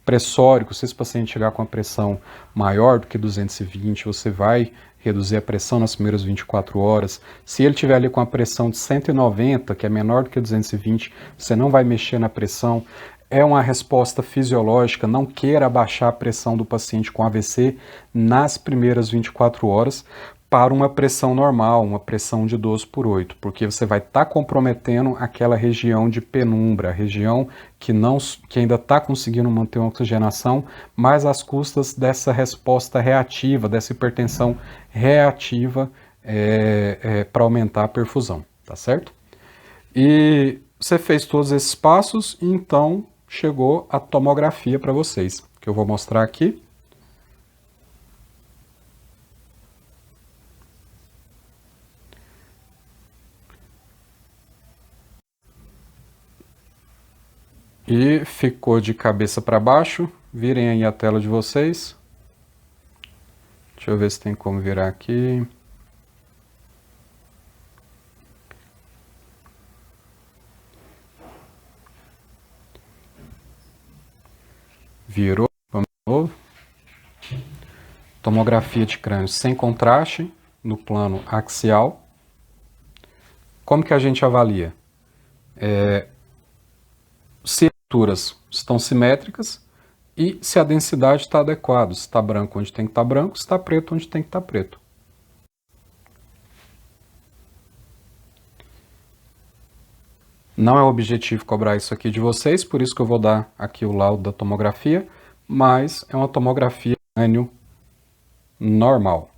pressórico. Se esse paciente chegar com a pressão maior do que 220, você vai reduzir a pressão nas primeiras 24 horas. Se ele tiver ali com a pressão de 190, que é menor do que 220, você não vai mexer na pressão. É uma resposta fisiológica, não queira abaixar a pressão do paciente com AVC nas primeiras 24 horas, para uma pressão normal, uma pressão de 12/8, porque você vai estar comprometendo aquela região de penumbra, a região que ainda está conseguindo manter uma oxigenação, mas às custas dessa resposta reativa, dessa hipertensão reativa para aumentar a perfusão, tá certo? E você fez todos esses passos, e então chegou a tomografia para vocês, que eu vou mostrar aqui. E ficou de cabeça para baixo. Virem aí a tela de vocês. Deixa eu ver se tem como virar aqui. Virou. Vamos de novo. Tomografia de crânio sem contraste no plano axial. Como que a gente avalia? Se as alturas estão simétricas e se a densidade está adequada. Se está branco onde tem que estar branco, se está preto onde tem que estar preto. Não é o objetivo cobrar isso aqui de vocês, por isso que eu vou dar aqui o laudo da tomografia, mas é uma tomografia crânio normal.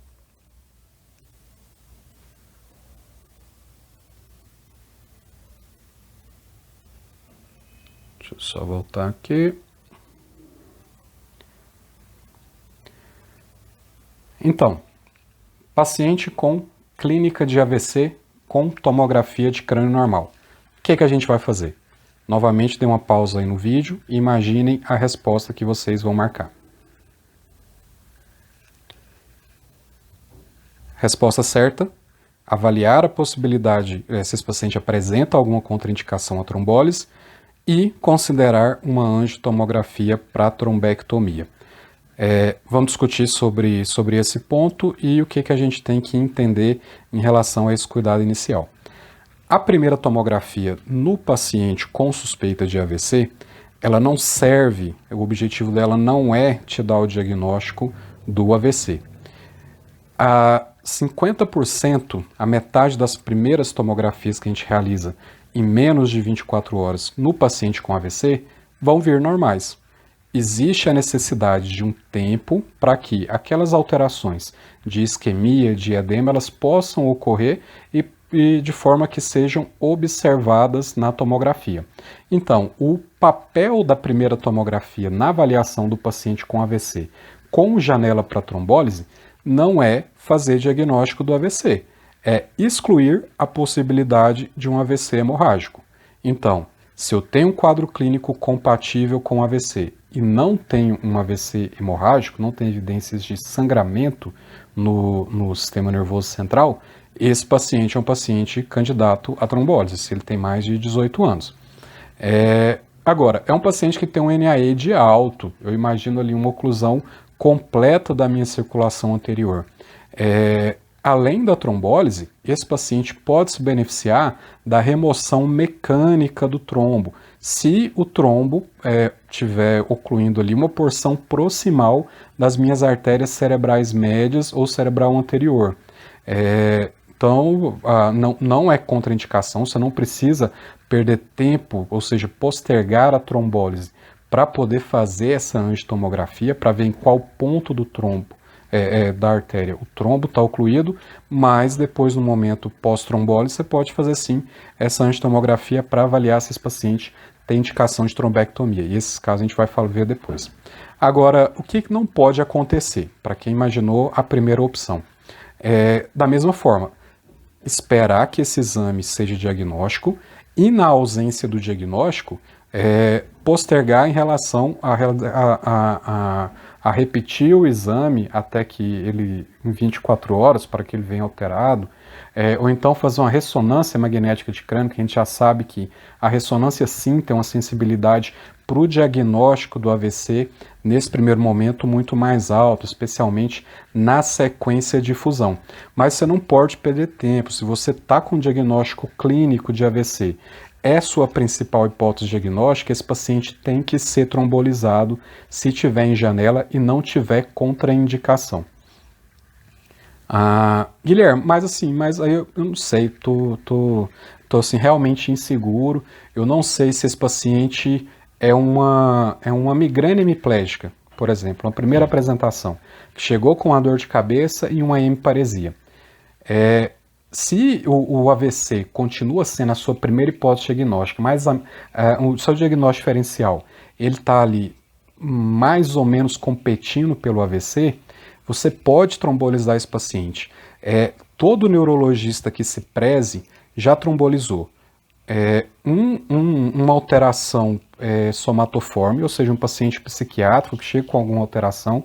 Deixa eu só voltar aqui. Então, paciente com clínica de AVC com tomografia de crânio normal. O que a gente vai fazer? Novamente, dê uma pausa aí no vídeo e imaginem a resposta que vocês vão marcar. Resposta certa: avaliar a possibilidade se esse paciente apresenta alguma contraindicação à trombólise e considerar uma angiotomografia para trombectomia. Vamos discutir sobre esse ponto e o que a gente tem que entender em relação a esse cuidado inicial. A primeira tomografia no paciente com suspeita de AVC, ela não serve, o objetivo dela não é te dar o diagnóstico do AVC. A 50%, a metade das primeiras tomografias que a gente realiza em menos de 24 horas no paciente com AVC vão vir normais. Existe a necessidade de um tempo para que aquelas alterações de isquemia, de edema, elas possam ocorrer e de forma que sejam observadas na tomografia. Então, o papel da primeira tomografia na avaliação do paciente com AVC com janela para trombólise não é fazer diagnóstico do AVC, é excluir a possibilidade de um AVC hemorrágico. Então, se eu tenho um quadro clínico compatível com AVC e não tenho um AVC hemorrágico, não tenho evidências de sangramento no sistema nervoso central, esse paciente é um paciente candidato a trombólise, se ele tem mais de 18 anos. Agora, é um paciente que tem um NAED alto, eu imagino ali uma oclusão completa da minha circulação anterior. Além da trombólise, esse paciente pode se beneficiar da remoção mecânica do trombo, se o trombo estiver ocluindo ali uma porção proximal das minhas artérias cerebrais médias ou cerebral anterior. Então, não é contraindicação, você não precisa perder tempo, ou seja, postergar a trombólise para poder fazer essa angiotomografia, para ver em qual ponto do trombo, da artéria o trombo está ocluído, mas depois no momento pós-trombólise você pode fazer sim essa angiotomografia para avaliar se esse paciente tem indicação de trombectomia, e esses casos a gente vai ver depois. Agora, o que não pode acontecer, para quem imaginou a primeira opção? Da mesma forma, esperar que esse exame seja diagnóstico e, na ausência do diagnóstico, postergar em relação a repetir o exame até que ele, em 24 horas, para que ele venha alterado, ou então fazer uma ressonância magnética de crânio, que a gente já sabe que a ressonância sim tem uma sensibilidade para o diagnóstico do AVC, nesse primeiro momento, muito mais alto, especialmente na sequência de fusão. Mas você não pode perder tempo. Se você está com diagnóstico clínico de AVC, é sua principal hipótese diagnóstica, esse paciente tem que ser trombolizado se tiver em janela e não tiver contraindicação. Guilherme, mas assim, mas aí eu não sei, tô assim, realmente inseguro. Eu não sei se esse paciente é uma migrânia hemiplégica, por exemplo, uma primeira apresentação, que chegou com uma dor de cabeça e uma hemiparesia. Se o AVC continua sendo a sua primeira hipótese diagnóstica, mas o seu diagnóstico diferencial, ele está ali mais ou menos competindo pelo AVC, você pode trombolizar esse paciente. Todo neurologista que se preze já trombolizou. Uma alteração somatoforme, ou seja, um paciente psiquiátrico que chega com alguma alteração,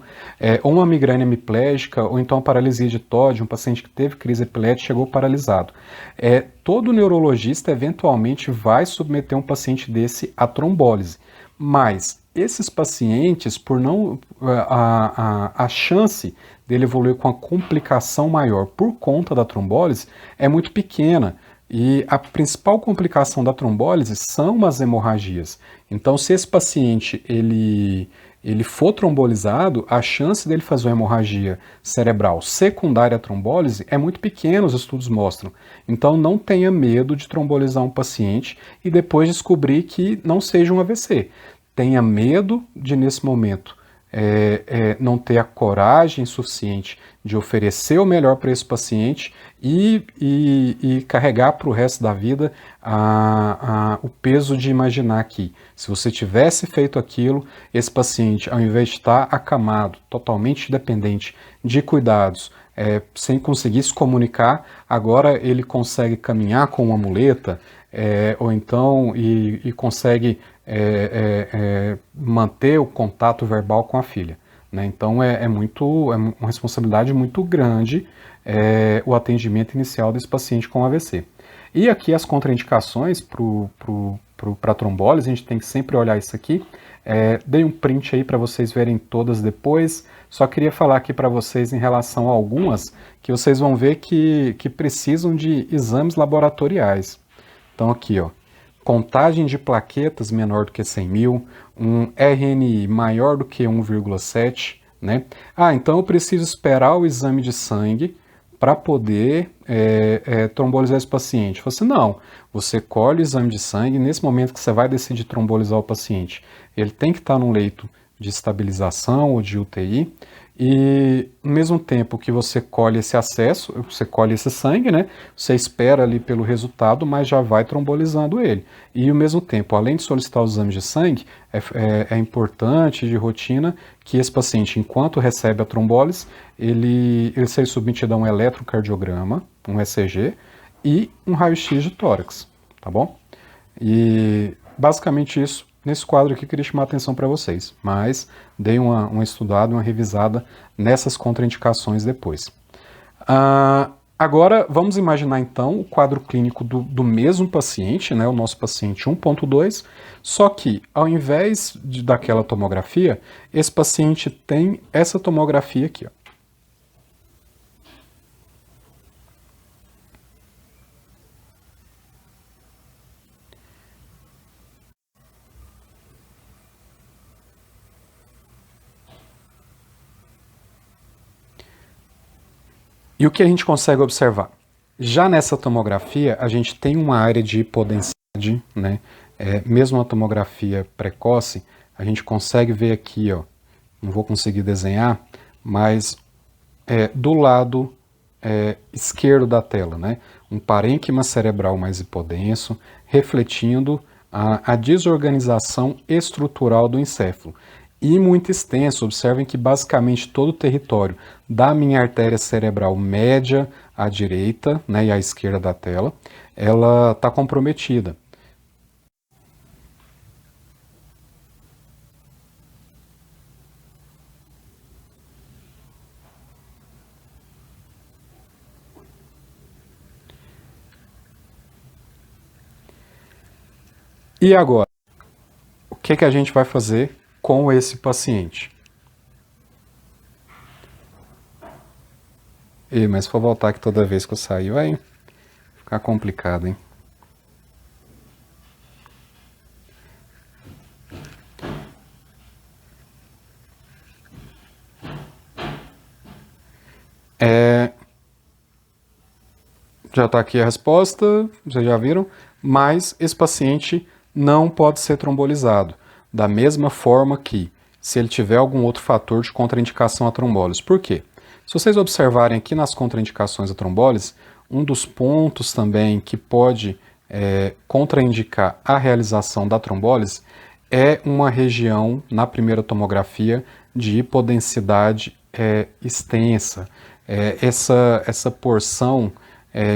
ou uma migrânia hemiplégica, ou então a paralisia de Todd, um paciente que teve crise epilética e chegou paralisado. Todo neurologista eventualmente vai submeter um paciente desse à trombólise, mas esses pacientes, por não a chance dele evoluir com a complicação maior por conta da trombólise é muito pequena. E a principal complicação da trombólise são as hemorragias. Então, se esse paciente ele for trombolizado, a chance dele fazer uma hemorragia cerebral secundária à trombólise é muito pequena, os estudos mostram. Então, não tenha medo de trombolizar um paciente e depois descobrir que não seja um AVC. Tenha medo de, nesse momento, não ter a coragem suficiente de oferecer o melhor para esse paciente e carregar para o resto da vida o peso de imaginar que, se você tivesse feito aquilo, esse paciente, ao invés de estar acamado, totalmente dependente de cuidados, sem conseguir se comunicar, agora ele consegue caminhar com uma muleta, ou então e consegue manter o contato verbal com a filha. Né? Então é uma responsabilidade muito grande o atendimento inicial desse paciente com AVC. E aqui as contraindicações para trombólise, a gente tem que sempre olhar isso aqui. Dei um print aí para vocês verem todas depois. Só queria falar aqui para vocês em relação a algumas que vocês vão ver que precisam de exames laboratoriais. Então aqui, ó, contagem de plaquetas menor do que 100 mil, um RNI maior do que 1,7, né? Então eu preciso esperar o exame de sangue para poder trombolizar esse paciente. Você não, você colhe o exame de sangue, nesse momento que você vai decidir trombolizar o paciente, ele tem que estar num leito de estabilização ou de UTI, e ao mesmo tempo que você colhe esse acesso, você colhe esse sangue, né? Você espera ali pelo resultado, mas já vai trombolizando ele. E ao mesmo tempo, além de solicitar os exames de sangue, é importante de rotina que esse paciente, enquanto recebe a trombólise, ele seja submetido a um eletrocardiograma, um ECG, e um raio-x de tórax, tá bom? E basicamente isso. Nesse quadro aqui, eu queria chamar a atenção para vocês, mas dei uma estudada, uma revisada nessas contraindicações depois. Agora, vamos imaginar então o quadro clínico do mesmo paciente, né, o nosso paciente 1.2, só que ao invés daquela tomografia, esse paciente tem essa tomografia aqui, ó. E o que a gente consegue observar? Já nessa tomografia, a gente tem uma área de hipodensidade, né? Mesmo a tomografia precoce, a gente consegue ver aqui, ó, não vou conseguir desenhar, mas do lado esquerdo da tela, né? Um parênquima cerebral mais hipodenso, refletindo a desorganização estrutural do encéfalo. E muito extenso, observem que basicamente todo o território da minha artéria cerebral média à direita, né, e à esquerda da tela, ela está comprometida. E agora, o que a gente vai fazer com esse paciente? Mas se for voltar aqui toda vez que eu sair, vai ficar complicado, hein? Já está aqui a resposta, vocês já viram, mas esse paciente não pode ser trombolizado. Da mesma forma que se ele tiver algum outro fator de contraindicação à trombólise. Por quê? Se vocês observarem aqui nas contraindicações à trombólise, um dos pontos também que pode contraindicar a realização da trombólise é uma região na primeira tomografia de hipodensidade extensa. Essa porção,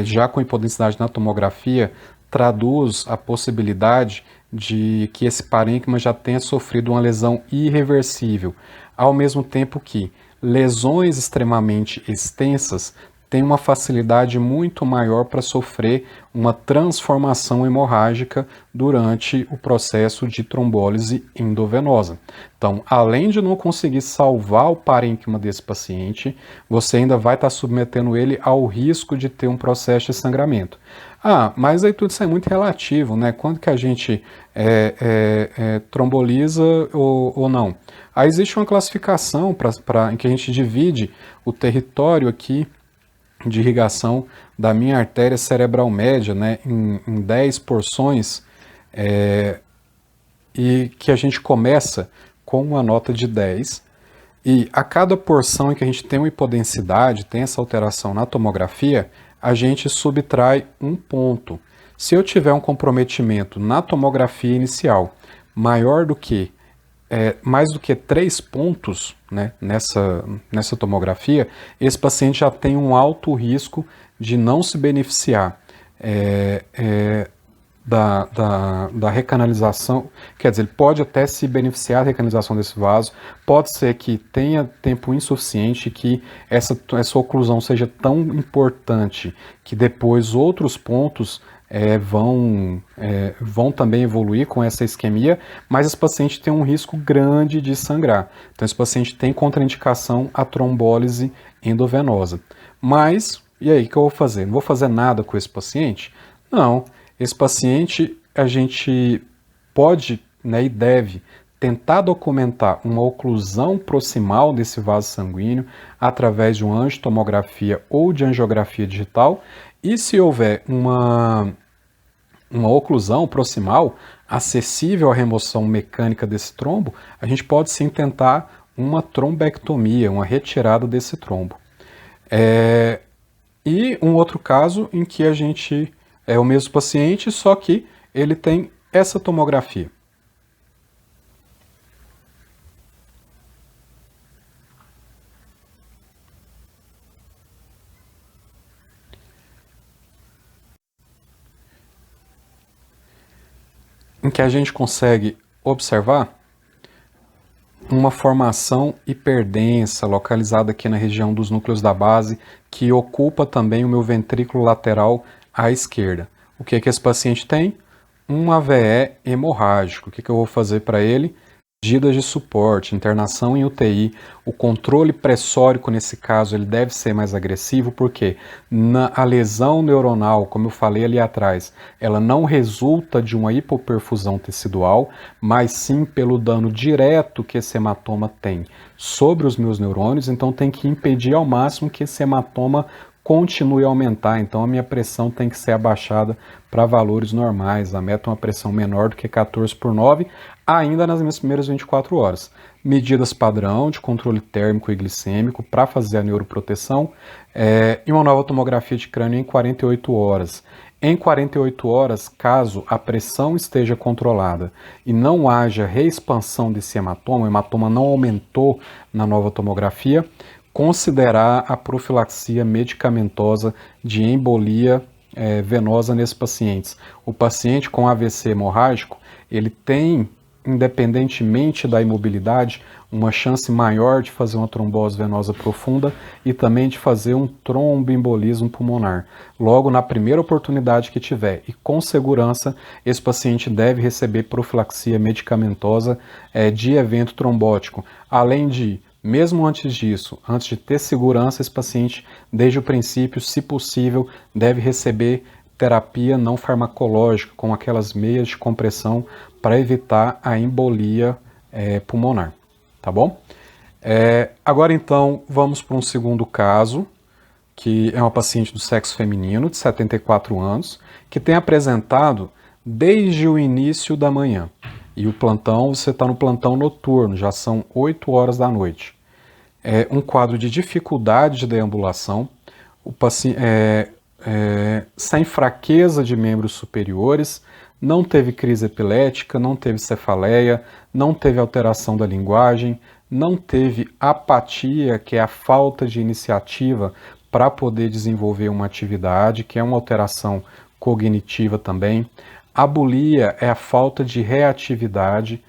já com hipodensidade na tomografia, traduz a possibilidade de que esse parênquima já tenha sofrido uma lesão irreversível, ao mesmo tempo que lesões extremamente extensas têm uma facilidade muito maior para sofrer uma transformação hemorrágica durante o processo de trombólise endovenosa. Então, além de não conseguir salvar o parênquima desse paciente, você ainda vai estar submetendo ele ao risco de ter um processo de sangramento. Ah, mas aí tudo isso é muito relativo, né? Quando que a gente tromboliza ou não? Aí existe uma classificação em que a gente divide o território aqui de irrigação da minha artéria cerebral média, né, em 10 porções, e que a gente começa com uma nota de 10, e a cada porção em que a gente tem uma hipodensidade, tem essa alteração na tomografia, a gente subtrai um ponto. Se eu tiver um comprometimento na tomografia inicial maior do que mais do que 3 pontos, né, nessa tomografia, esse paciente já tem um alto risco de não se beneficiar da recanalização. Quer dizer, ele pode até se beneficiar da recanalização desse vaso, pode ser que tenha tempo insuficiente, que essa oclusão seja tão importante que depois outros pontos vão também evoluir com essa isquemia, mas esse paciente tem um risco grande de sangrar. Então esse paciente tem contraindicação à trombólise endovenosa. Mas, e aí, o que eu vou fazer? Não vou fazer nada com esse paciente? Não. Esse paciente, a gente pode, né, e deve tentar documentar uma oclusão proximal desse vaso sanguíneo através de uma angiotomografia ou de angiografia digital, e se houver uma oclusão proximal acessível à remoção mecânica desse trombo, a gente pode sim tentar uma trombectomia, uma retirada desse trombo. E um outro caso em que a gente é o mesmo paciente, só que ele tem essa tomografia. Em que a gente consegue observar uma formação hiperdensa localizada aqui na região dos núcleos da base, que ocupa também o meu ventrículo lateral à esquerda. O que esse paciente tem? Um AVE hemorrágico. O que eu vou fazer para ele? Medidas de suporte, internação em UTI. O controle pressórico nesse caso ele deve ser mais agressivo, porque a lesão neuronal, como eu falei ali atrás, ela não resulta de uma hipoperfusão tecidual, mas sim pelo dano direto que esse hematoma tem sobre os meus neurônios. Então tem que impedir ao máximo que esse hematoma continue a aumentar. Então a minha pressão tem que ser abaixada para valores normais. A meta é uma pressão menor do que 14/9, ainda nas minhas primeiras 24 horas. Medidas padrão de controle térmico e glicêmico para fazer a neuroproteção, e uma nova tomografia de crânio em 48 horas. Em 48 horas, caso a pressão esteja controlada e não haja reexpansão desse hematoma, o hematoma não aumentou na nova tomografia, considerar a profilaxia medicamentosa de embolia venosa nesses pacientes. O paciente com AVC hemorrágico, ele tem, independentemente da imobilidade, uma chance maior de fazer uma trombose venosa profunda e também de fazer um tromboembolismo pulmonar. Logo, na primeira oportunidade que tiver, e com segurança, esse paciente deve receber profilaxia medicamentosa de evento trombótico. Além de, mesmo antes disso, antes de ter segurança, esse paciente, desde o princípio, se possível, deve receber terapia não farmacológica, com aquelas meias de compressão para evitar a embolia pulmonar, tá bom? Agora então, vamos para um segundo caso, que é uma paciente do sexo feminino, de 74 anos, que tem apresentado desde o início da manhã. E o plantão, você está no plantão noturno, já são 8 horas da noite. É um quadro de dificuldade de deambulação, o paciente, sem fraqueza de membros superiores, não teve crise epilética, não teve cefaleia, não teve alteração da linguagem, não teve apatia, que é a falta de iniciativa para poder desenvolver uma atividade, que é uma alteração cognitiva também. Abulia é a falta de reatividade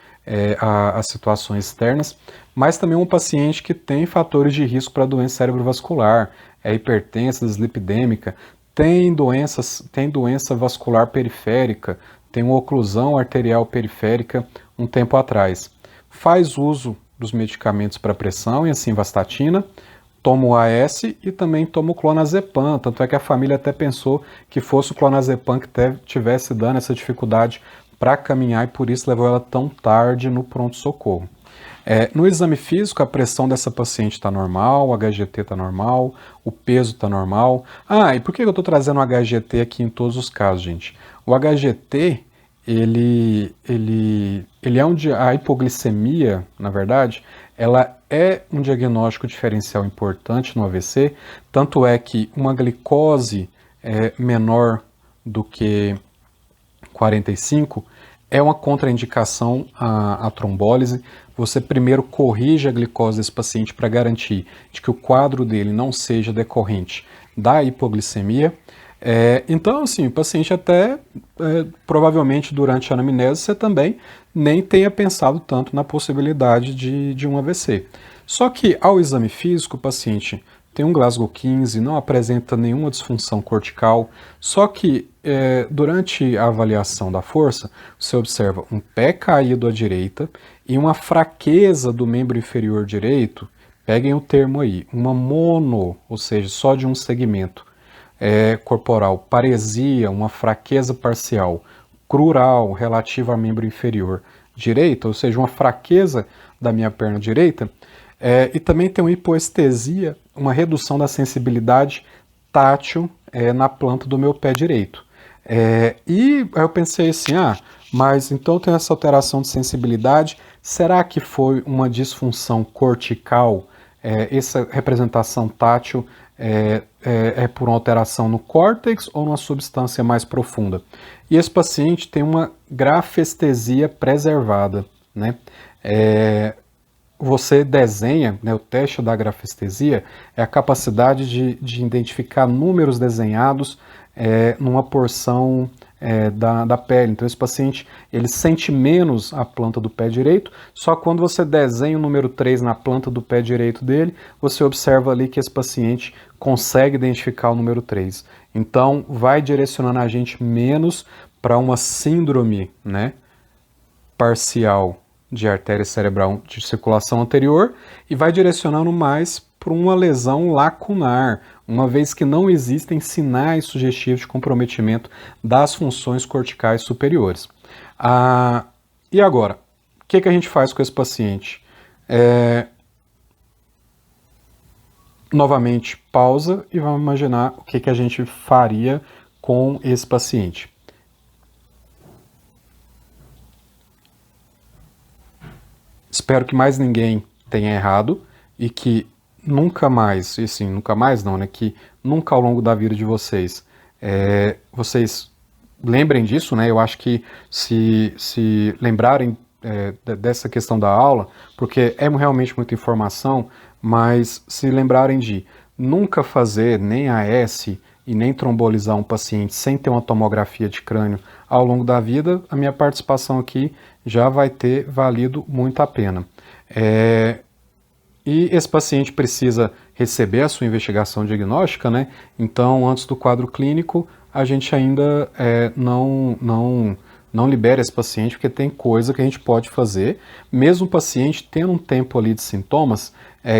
a situações externas, mas também um paciente que tem fatores de risco para doença cerebrovascular, é hipertensa, dislipidêmica, tem doença vascular periférica, tem uma oclusão arterial periférica um tempo atrás. Faz uso dos medicamentos para pressão, e assim vastatina, toma o AS e também toma o clonazepam, tanto é que a família até pensou que fosse o clonazepam que tivesse dando essa dificuldade para caminhar e por isso levou ela tão tarde no pronto-socorro. No exame físico, a pressão dessa paciente está normal, o HGT está normal, o peso está normal. E por que eu estou trazendo o HGT aqui em todos os casos, gente? O HGT, ele é a hipoglicemia, na verdade, ela é um diagnóstico diferencial importante no AVC, tanto é que uma glicose menor do que 45 é uma contraindicação à trombólise. Você primeiro corrige a glicose desse paciente para garantir de que o quadro dele não seja decorrente da hipoglicemia. Então, assim, o paciente até, provavelmente durante a anamnese, você também nem tenha pensado tanto na possibilidade de um AVC. Só que ao exame físico, o paciente tem um Glasgow 15, não apresenta nenhuma disfunção cortical, só que durante a avaliação da força, você observa um pé caído à direita e uma fraqueza do membro inferior direito, peguem o termo aí, uma mono, ou seja, só de um segmento corporal, paresia, uma fraqueza parcial, crural, relativa ao membro inferior direito, ou seja, uma fraqueza da minha perna direita, e também tem uma hipoestesia, uma redução da sensibilidade tátil na planta do meu pé direito. E aí eu pensei assim, mas então tem essa alteração de sensibilidade, será que foi uma disfunção cortical? Essa representação tátil é por uma alteração no córtex ou numa substância mais profunda? E esse paciente tem uma grafestesia preservada, né? Você desenha, né, o teste da grafestesia é a capacidade de identificar números desenhados numa porção da pele. Então esse paciente ele sente menos a planta do pé direito, só quando você desenha o número 3 na planta do pé direito dele, você observa ali que esse paciente consegue identificar o número 3. Então vai direcionando a gente menos para uma síndrome, né, parcial de artéria cerebral de circulação anterior e vai direcionando mais para uma lesão lacunar, uma vez que não existem sinais sugestivos de comprometimento das funções corticais superiores. E agora, o que a gente faz com esse paciente? Novamente, pausa e vamos imaginar o que a gente faria com esse paciente. Espero que mais ninguém tenha errado e que nunca mais, e assim, nunca mais não, né? Que nunca ao longo da vida de vocês, vocês lembrem disso, né? Eu acho que se lembrarem dessa questão da aula, porque é realmente muita informação, mas se lembrarem de nunca fazer nem AS e nem trombolizar um paciente sem ter uma tomografia de crânio ao longo da vida, a minha participação aqui já vai ter valido muito a pena. E esse paciente precisa receber a sua investigação diagnóstica, né? Então, antes do quadro clínico, a gente ainda não libera esse paciente, porque tem coisa que a gente pode fazer, mesmo o paciente tendo um tempo ali de sintomas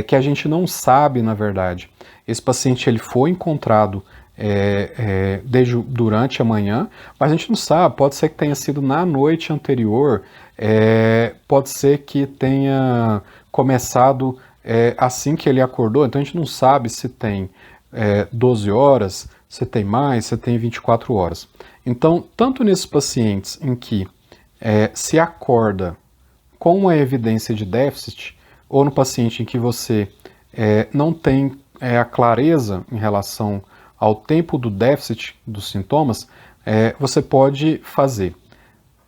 que a gente não sabe, na verdade. Esse paciente ele foi encontrado durante a manhã, mas a gente não sabe, pode ser que tenha sido na noite anterior, pode ser que tenha começado assim que ele acordou, então a gente não sabe se tem 12 horas, você tem mais, você tem 24 horas. Então, tanto nesses pacientes em que se acorda com uma evidência de déficit, ou no paciente em que você não tem a clareza em relação ao tempo do déficit dos sintomas, você pode fazer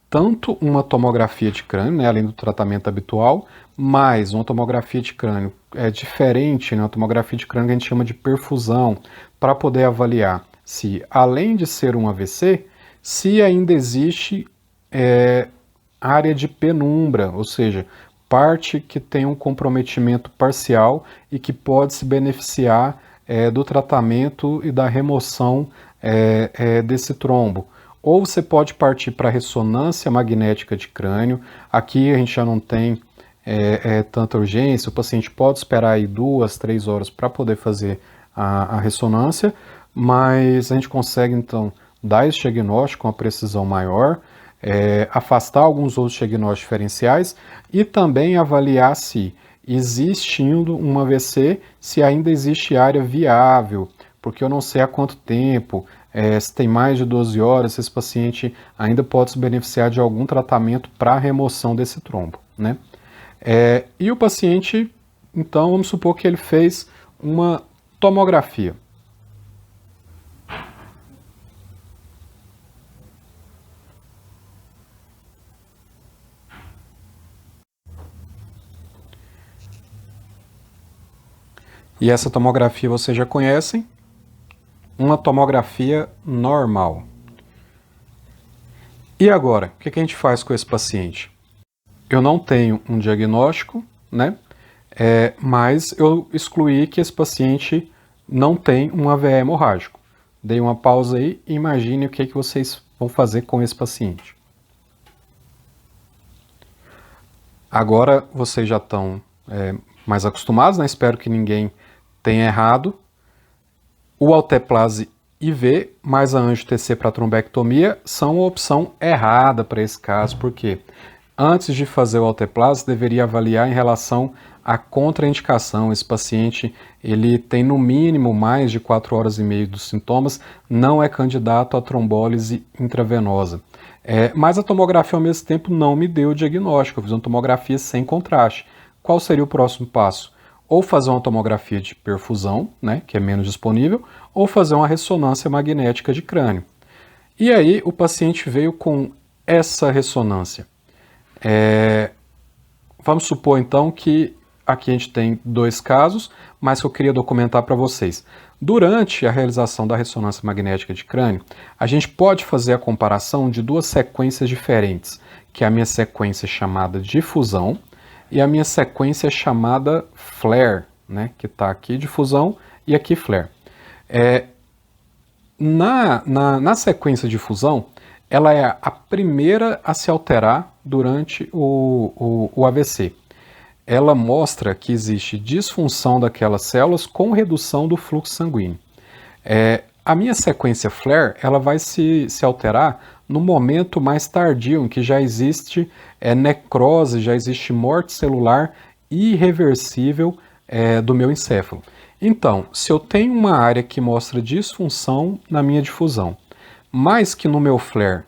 tanto uma tomografia de crânio, né, além do tratamento habitual, mais uma tomografia de crânio diferente, né, uma tomografia de crânio que a gente chama de perfusão, para poder avaliar se, além de ser um AVC, se ainda existe área de penumbra, ou seja, parte que tem um comprometimento parcial e que pode se beneficiar do tratamento e da remoção desse trombo. Ou você pode partir para ressonância magnética de crânio. Aqui a gente já não tem tanta urgência, o paciente pode esperar aí 2, 3 horas para poder fazer a ressonância, mas a gente consegue então dar esse diagnóstico com uma precisão maior, afastar alguns outros diagnósticos diferenciais e também avaliar se, existindo um AVC, se ainda existe área viável, porque eu não sei há quanto tempo, se tem mais de 12 horas, se esse paciente ainda pode se beneficiar de algum tratamento para remoção desse trombo, né? E o paciente, então, vamos supor que ele fez uma tomografia. E essa tomografia vocês já conhecem, uma tomografia normal. E agora, o que a gente faz com esse paciente? Eu não tenho um diagnóstico, né? Mas eu excluí que esse paciente não tem um AVE hemorrágico. Dei uma pausa aí e imagine o que vocês vão fazer com esse paciente. Agora vocês já estão mais acostumados, né? Espero que ninguém tenha errado. O alteplase IV mais a angio-TC para trombectomia são a opção errada para esse caso, porque antes de fazer o alteplase, deveria avaliar em relação à contraindicação. Esse paciente ele tem no mínimo mais de 4 horas e meia dos sintomas, não é candidato a trombólise intravenosa. Mas a tomografia ao mesmo tempo não me deu o diagnóstico, eu fiz uma tomografia sem contraste. Qual seria o próximo passo? Ou fazer uma tomografia de perfusão, né, que é menos disponível, ou fazer uma ressonância magnética de crânio. E aí o paciente veio com essa ressonância. Vamos supor então que aqui a gente tem 2 casos, mas que eu queria documentar para vocês. Durante a realização da ressonância magnética de crânio, a gente pode fazer a comparação de 2 sequências diferentes, que é a minha sequência chamada difusão e a minha sequência chamada flare, né, que está aqui difusão e aqui flare. Na sequência de difusão, ela é a primeira a se alterar durante o AVC. Ela mostra que existe disfunção daquelas células com redução do fluxo sanguíneo. A minha sequência flare, ela vai se alterar no momento mais tardio, em que já existe necrose, já existe morte celular irreversível do meu encéfalo. Então, se eu tenho uma área que mostra disfunção na minha difusão, mas que no meu flare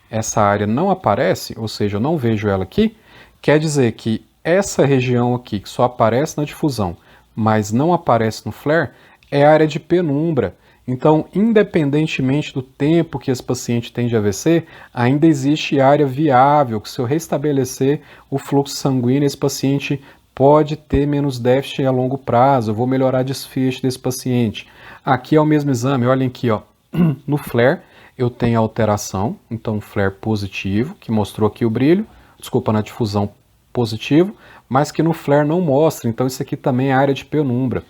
essa área não aparece, ou seja, eu não vejo ela aqui, quer dizer que essa região aqui, que só aparece na difusão, mas não aparece no flare, é a área de penumbra. Então, independentemente do tempo que esse paciente tem de AVC, ainda existe área viável, que se eu restabelecer o fluxo sanguíneo, esse paciente pode ter menos déficit a longo prazo, eu vou melhorar desfecho desse paciente. Aqui é o mesmo exame, olhem aqui, ó, no flare eu tenho alteração, então flare positivo, que mostrou aqui o brilho, desculpa, na difusão positivo, mas que no flare não mostra, então isso aqui também é área de penumbra.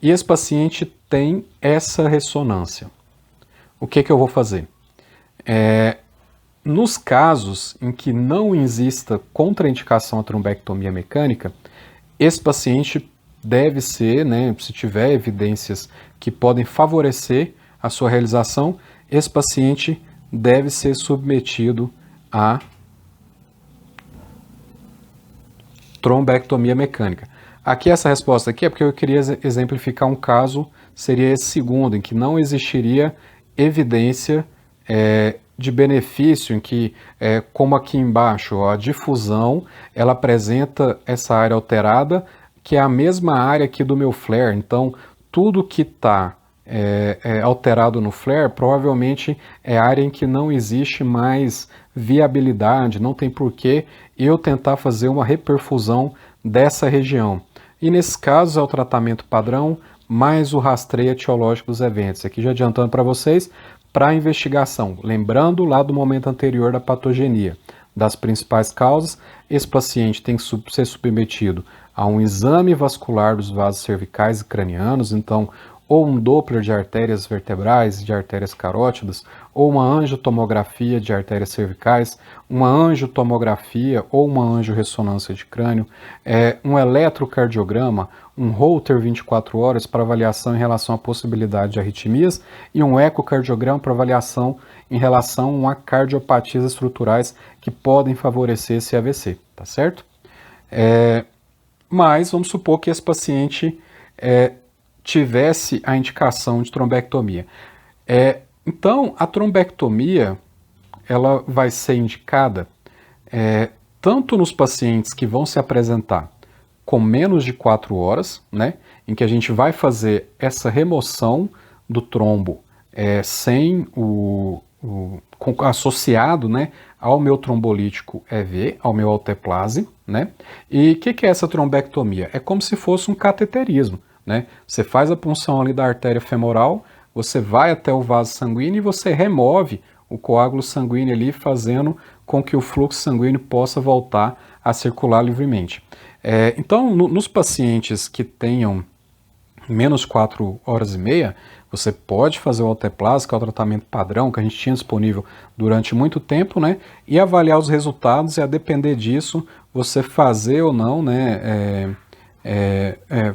E esse paciente tem essa ressonância. O que eu vou fazer? Nos casos em que não exista contraindicação à trombectomia mecânica, esse paciente deve ser, né, se tiver evidências que podem favorecer a sua realização, esse paciente deve ser submetido a trombectomia mecânica. Aqui essa resposta aqui é porque eu queria exemplificar um caso seria esse segundo, em que não existiria evidência de benefício, em que, como aqui embaixo, ó, a difusão, ela apresenta essa área alterada, que é a mesma área aqui do meu flare. Então, tudo que está alterado no flare provavelmente é área em que não existe mais viabilidade, não tem porquê eu tentar fazer uma reperfusão dessa região. E nesses casos é o tratamento padrão mais o rastreio etiológico dos eventos. Aqui já adiantando para vocês, para a investigação, lembrando lá do momento anterior da patogenia, das principais causas, esse paciente tem que ser submetido a um exame vascular dos vasos cervicais e cranianos, então, ou um Doppler de artérias vertebrais, de artérias carótidas, ou uma angiotomografia de artérias cervicais, uma angiotomografia ou uma angiorressonância de crânio, um eletrocardiograma, um Holter 24 horas para avaliação em relação à possibilidade de arritmias e um ecocardiograma para avaliação em relação a cardiopatias estruturais que podem favorecer esse AVC, tá certo? Mas vamos supor que esse paciente tivesse a indicação de trombectomia. Então, a trombectomia ela vai ser indicada tanto nos pacientes que vão se apresentar com menos de 4 horas, né, em que a gente vai fazer essa remoção do trombo sem associado, né, ao meu trombolítico EV, ao meu alteplase, né? E o que é essa trombectomia? É como se fosse um cateterismo, né? Você faz a punção ali da artéria femoral, você vai até o vaso sanguíneo e você remove o coágulo sanguíneo ali, fazendo com que o fluxo sanguíneo possa voltar a circular livremente. Então, nos pacientes que tenham menos 4 horas e meia, você pode fazer o alteplase, que é o tratamento padrão que a gente tinha disponível durante muito tempo, né? E avaliar os resultados, e a depender disso, você fazer ou não, né?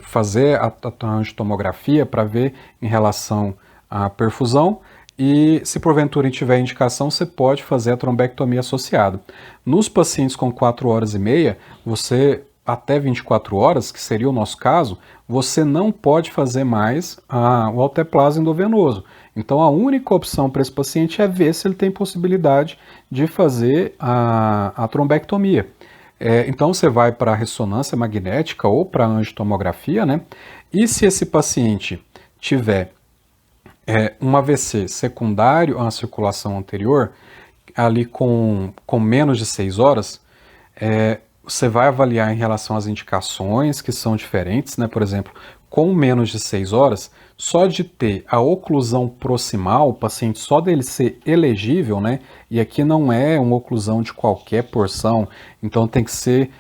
Fazer a angiotomografia para ver em relação à perfusão. E se porventura tiver indicação, você pode fazer a trombectomia associada. Nos pacientes com 4 horas e meia, você até 24 horas, que seria o nosso caso, você não pode fazer mais o alteplase endovenoso. Então a única opção para esse paciente é ver se ele tem possibilidade de fazer a trombectomia. Então você vai para a ressonância magnética ou para a angiotomografia, né? E se esse paciente tiver um AVC secundário à circulação anterior, ali com menos de 6 horas, você vai avaliar em relação às indicações, que são diferentes, né? Por exemplo, com menos de 6 horas, só de ter a oclusão proximal, o paciente só dele ser elegível, né? E aqui não é uma oclusão de qualquer porção, então tem que ser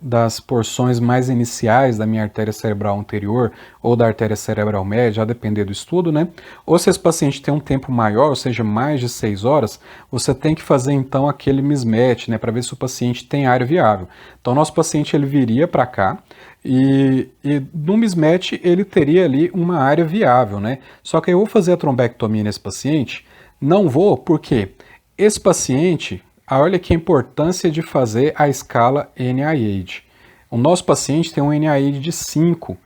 das porções mais iniciais da minha artéria cerebral anterior ou da artéria cerebral média, a depender do estudo, né? Ou se esse paciente tem um tempo maior, ou seja, mais de 6 horas, você tem que fazer então aquele mismatch, né? Para ver se o paciente tem área viável. Então, nosso paciente ele viria para cá, e no mismatch ele teria ali uma área viável, né? Só que eu vou fazer a trombectomia nesse paciente, não vou, porque esse paciente, olha que a importância de fazer a escala NIH. O nosso paciente tem um NIH de 5,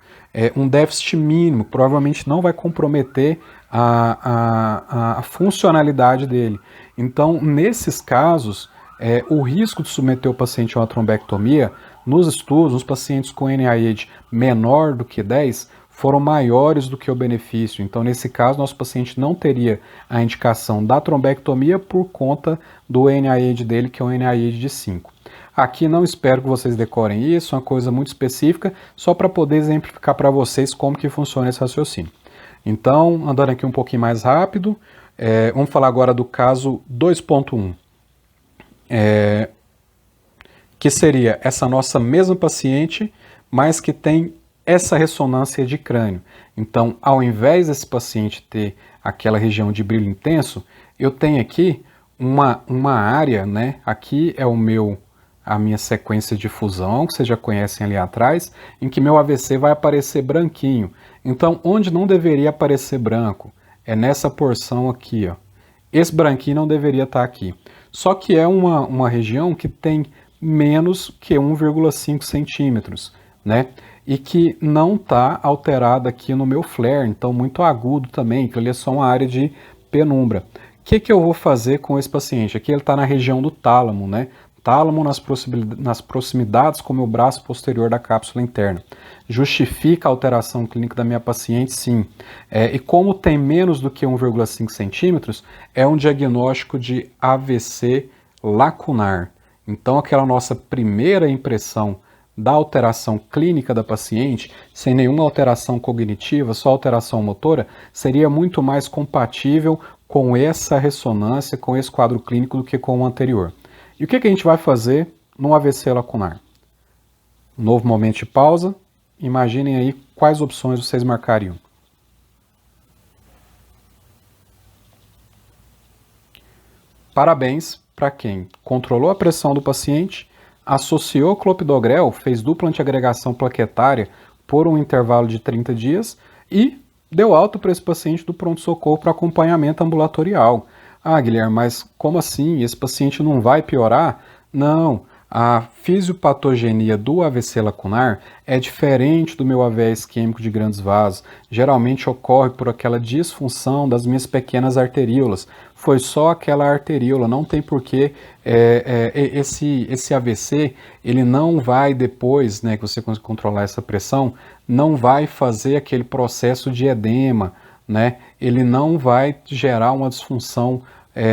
um déficit mínimo, provavelmente não vai comprometer a funcionalidade dele. Então, nesses casos, o risco de submeter o paciente a uma trombectomia, nos estudos, nos pacientes com NIH menor do que 10, foram maiores do que o benefício. Então, nesse caso, nosso paciente não teria a indicação da trombectomia por conta do NIH dele, que é um NIH de 5. Aqui não espero que vocês decorem isso, é uma coisa muito específica, só para poder exemplificar para vocês como que funciona esse raciocínio. Então, andando aqui um pouquinho mais rápido, vamos falar agora do caso 2.1. Que seria essa nossa mesma paciente, mas que tem essa ressonância de crânio. Então, ao invés desse paciente ter aquela região de brilho intenso, eu tenho aqui uma área, né? Aqui é a minha sequência de fusão, que vocês já conhecem ali atrás, em que meu AVC vai aparecer branquinho. Então, onde não deveria aparecer branco, é nessa porção aqui, ó. Esse branquinho não deveria estar aqui. Só que é uma região que tem menos que 1,5 centímetros, né? e que não está alterada aqui no meu flare, então muito agudo também, que ele é só uma área de penumbra. O que eu vou fazer com esse paciente? Aqui ele está na região do tálamo, né? Tálamo nas proximidades com o meu braço posterior da cápsula interna. Justifica a alteração clínica da minha paciente, sim. E como tem menos do que 1,5 centímetros, é um diagnóstico de AVC lacunar. Então, aquela nossa primeira impressão da alteração clínica da paciente, sem nenhuma alteração cognitiva, só alteração motora, seria muito mais compatível com essa ressonância, com esse quadro clínico do que com o anterior. E o que a gente vai fazer no AVC lacunar? Novo momento de pausa. Imaginem aí quais opções vocês marcariam. Parabéns para quem controlou a pressão do paciente, associou clopidogrel, fez dupla antiagregação plaquetária por um intervalo de 30 dias e deu alta para esse paciente do pronto-socorro para acompanhamento ambulatorial. Ah, Guilherme, mas como assim? Esse paciente não vai piorar? Não. A fisiopatogenia do AVC lacunar é diferente do meu AVE isquêmico de grandes vasos. Geralmente ocorre por aquela disfunção das minhas pequenas arteríolas. Foi só aquela arteríola, não tem porquê. Esse AVC, ele não vai depois, né, que você conseguir controlar essa pressão, não vai fazer aquele processo de edema, né? Ele não vai gerar uma disfunção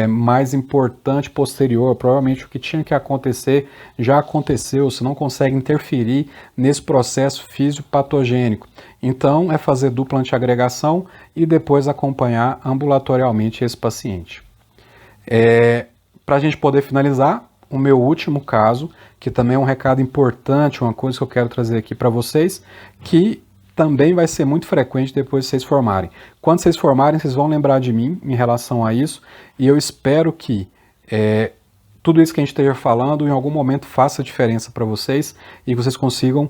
mais importante posterior. Provavelmente o que tinha que acontecer já aconteceu, você não consegue interferir nesse processo fisiopatogênico. Então é fazer dupla antiagregação e depois acompanhar ambulatorialmente esse paciente. Para a gente poder finalizar, o meu último caso, que também é um recado importante, uma coisa que eu quero trazer aqui para vocês, que também vai ser muito frequente depois de vocês formarem. Quando vocês formarem, vocês vão lembrar de mim em relação a isso, e eu espero que tudo isso que a gente esteja falando em algum momento faça diferença para vocês e que vocês consigam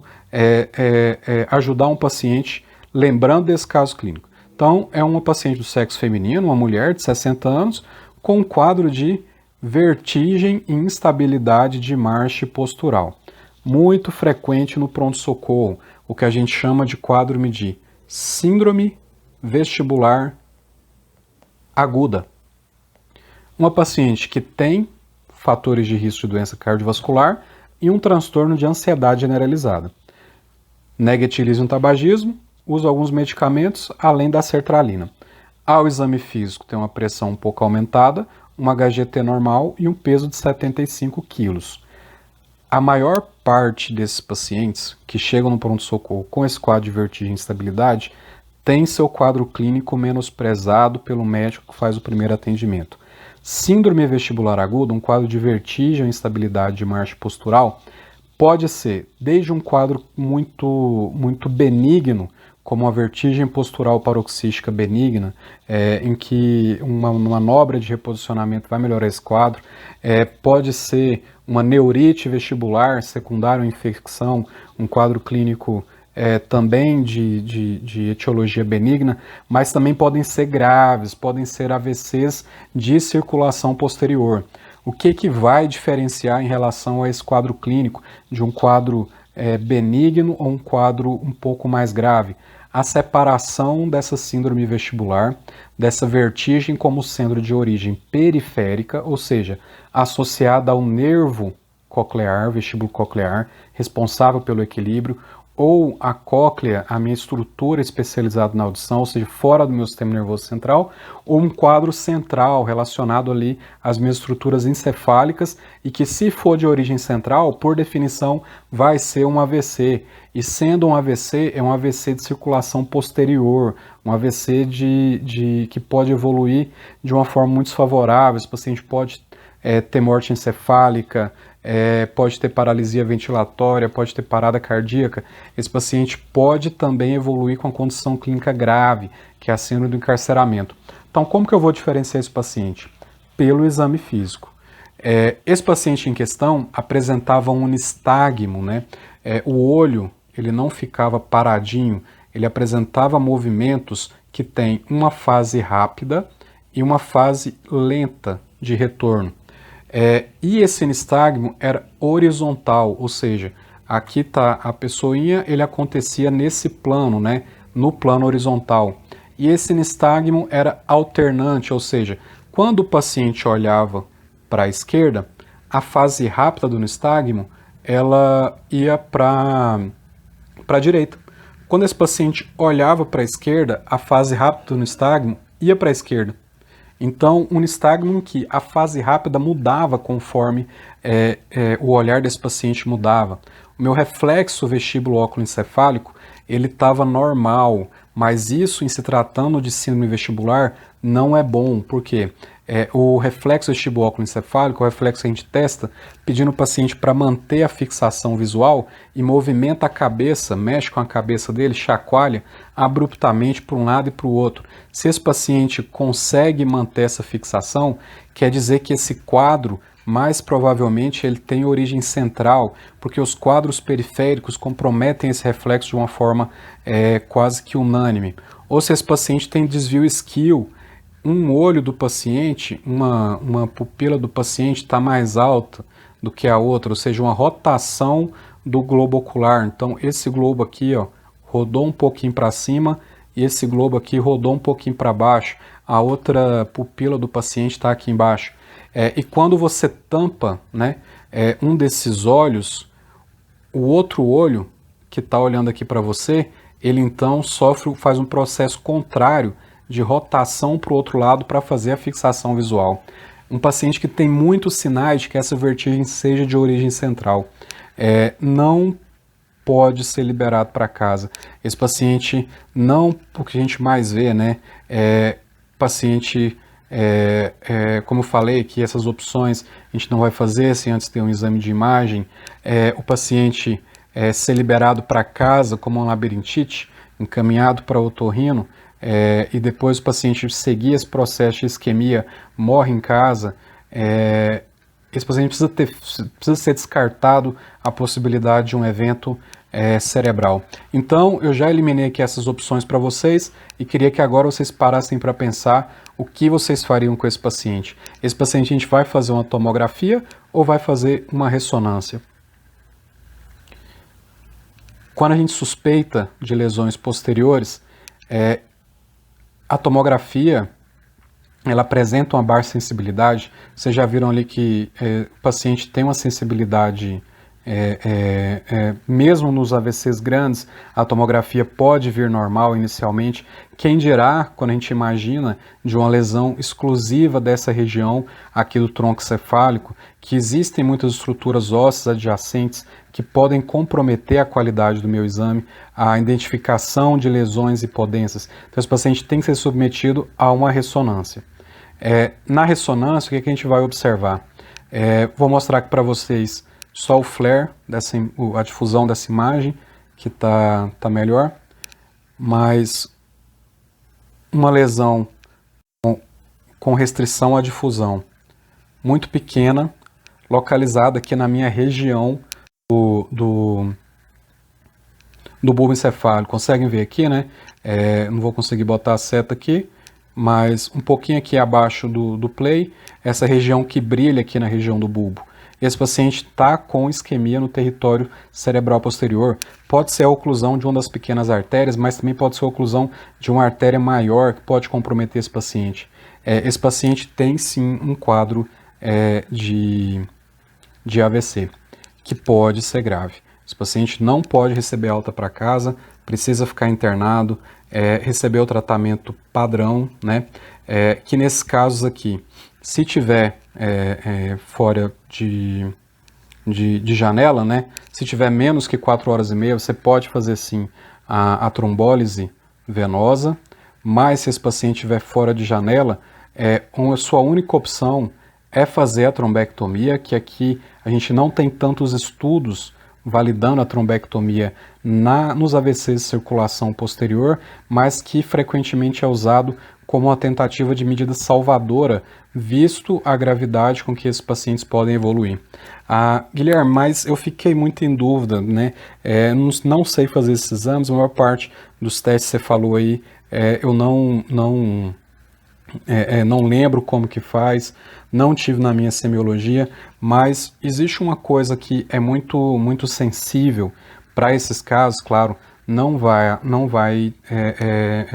ajudar um paciente lembrando desse caso clínico. Então, é uma paciente do sexo feminino, uma mulher de 60 anos, com um quadro de vertigem e instabilidade de marcha postural. Muito frequente no pronto-socorro, o que a gente chama de quadro de síndrome vestibular aguda. Uma paciente que tem fatores de risco de doença cardiovascular e um transtorno de ansiedade generalizada. Nega etilismo e tabagismo, usa alguns medicamentos, além da sertralina. Ao exame físico tem uma pressão um pouco aumentada, uma HGT normal e um peso de 75 quilos. A maior parte desses pacientes que chegam no pronto-socorro com esse quadro de vertigem e instabilidade tem seu quadro clínico menosprezado pelo médico que faz o primeiro atendimento. Síndrome vestibular aguda, um quadro de vertigem e instabilidade de marcha postural, pode ser desde um quadro muito benigno, como a vertigem postural paroxística benigna, em que uma manobra de reposicionamento vai melhorar esse quadro, pode ser uma neurite vestibular secundária à infecção, um quadro clínico também de etiologia benigna, mas também podem ser graves, podem ser AVCs de circulação posterior. O que vai diferenciar em relação a esse quadro clínico de um quadro benigno ou um quadro um pouco mais grave? A separação dessa síndrome vestibular, dessa vertigem como sendo de origem periférica, ou seja, associada ao nervo coclear, vestíbulo coclear, responsável pelo equilíbrio, ou a cóclea, a minha estrutura especializada na audição, ou seja, fora do meu sistema nervoso central, ou um quadro central relacionado ali às minhas estruturas encefálicas e que, se for de origem central, por definição, vai ser um AVC. E sendo um AVC, é um AVC de circulação posterior, um AVC que pode evoluir de uma forma muito desfavorável. Esse paciente pode ter morte encefálica, pode ter paralisia ventilatória, pode ter parada cardíaca. Esse paciente pode também evoluir com a condição clínica grave, que é a síndrome do encarceramento. Então, como que eu vou diferenciar esse paciente? Pelo exame físico. Esse paciente em questão apresentava um nistagmo, né? O olho ele não ficava paradinho, ele apresentava movimentos que têm uma fase rápida e uma fase lenta de retorno. E esse nistagmo era horizontal, ou seja, aqui está a pessoinha, ele acontecia nesse plano, né, no plano horizontal. E esse nistagmo era alternante, ou seja, quando o paciente olhava para a esquerda, a fase rápida do nistagmo, ela ia para a direita. Quando esse paciente olhava para a esquerda, a fase rápida do nistagmo ia para a esquerda. Então, um nistagmo em que a fase rápida mudava conforme o olhar desse paciente mudava. O meu reflexo vestíbulo-óculo-encefálico, ele estava normal, mas isso, em se tratando de síndrome vestibular, não é bom. Por quê? O reflexo vestíbulo-óculo-encefálico, o reflexo que a gente testa, pedindo o paciente para manter a fixação visual e movimenta a cabeça, mexe com a cabeça dele, chacoalha abruptamente para um lado e para o outro. Se esse paciente consegue manter essa fixação, quer dizer que esse quadro, mais provavelmente, ele tem origem central, porque os quadros periféricos comprometem esse reflexo de uma forma quase que unânime. Ou se esse paciente tem desvio esquio, um olho do paciente, uma pupila do paciente está mais alta do que a outra, ou seja, uma rotação do globo ocular. Então, esse globo aqui, ó, rodou um pouquinho para cima e esse globo aqui rodou um pouquinho para baixo. A outra pupila do paciente está aqui embaixo. E quando você tampa, né, um desses olhos, o outro olho que está olhando aqui para você, ele então faz um processo contrário de rotação para o outro lado para fazer a fixação visual. Um paciente que tem muitos sinais de que essa vertigem seja de origem central, não pode ser liberado para casa. Esse paciente não, porque a gente mais vê, né, paciente, como eu falei, que essas opções a gente não vai fazer sem antes ter um exame de imagem, o paciente ser liberado para casa como uma labirintite, encaminhado para otorrino, e depois o paciente seguir esse processo de isquemia, morre em casa, esse paciente precisa ser descartado a possibilidade de um evento cerebral. Então, eu já eliminei aqui essas opções para vocês e queria que agora vocês parassem para pensar o que vocês fariam com esse paciente. Esse paciente a gente vai fazer uma tomografia ou vai fazer uma ressonância? Quando a gente suspeita de lesões posteriores, a tomografia, ela apresenta uma baixa sensibilidade. Vocês já viram ali que o paciente tem uma sensibilidade, mesmo nos AVCs grandes, a tomografia pode vir normal inicialmente. Quem dirá, quando a gente imagina de uma lesão exclusiva dessa região aqui do tronco cefálico, que existem muitas estruturas ósseas adjacentes que podem comprometer a qualidade do meu exame, a identificação de lesões e podências. Então, esse paciente tem que ser submetido a uma ressonância. Na ressonância, o que a gente vai observar? Vou mostrar aqui para vocês só o flare, a difusão dessa imagem, que tá melhor, mas uma lesão com restrição à difusão muito pequena, localizada aqui na minha região do bulbo encefálico. Conseguem ver aqui, né? Não vou conseguir botar a seta aqui, mas um pouquinho aqui abaixo do play, essa região que brilha aqui na região do bulbo. Esse paciente está com isquemia no território cerebral posterior. Pode ser a oclusão de uma das pequenas artérias, mas também pode ser a oclusão de uma artéria maior que pode comprometer esse paciente. Esse paciente tem sim um quadro de AVC, que pode ser grave. Esse paciente não pode receber alta para casa, precisa ficar internado, receber o tratamento padrão, né? Que nesses casos aqui, se tiver fora de janela, né? Se tiver menos que 4 horas e meia, você pode fazer sim a trombólise venosa, mas se esse paciente estiver fora de janela, a sua única opção é fazer a trombectomia, que aqui a gente não tem tantos estudos validando a trombectomia nos AVCs de circulação posterior, mas que frequentemente é usado como uma tentativa de medida salvadora, visto a gravidade com que esses pacientes podem evoluir. Guilherme, mas eu fiquei muito em dúvida, né? Não sei fazer esses exames, a maior parte dos testes que você falou aí, eu não não lembro como que faz, não tive na minha semiologia, mas existe uma coisa que é muito sensível para esses casos, claro, não vai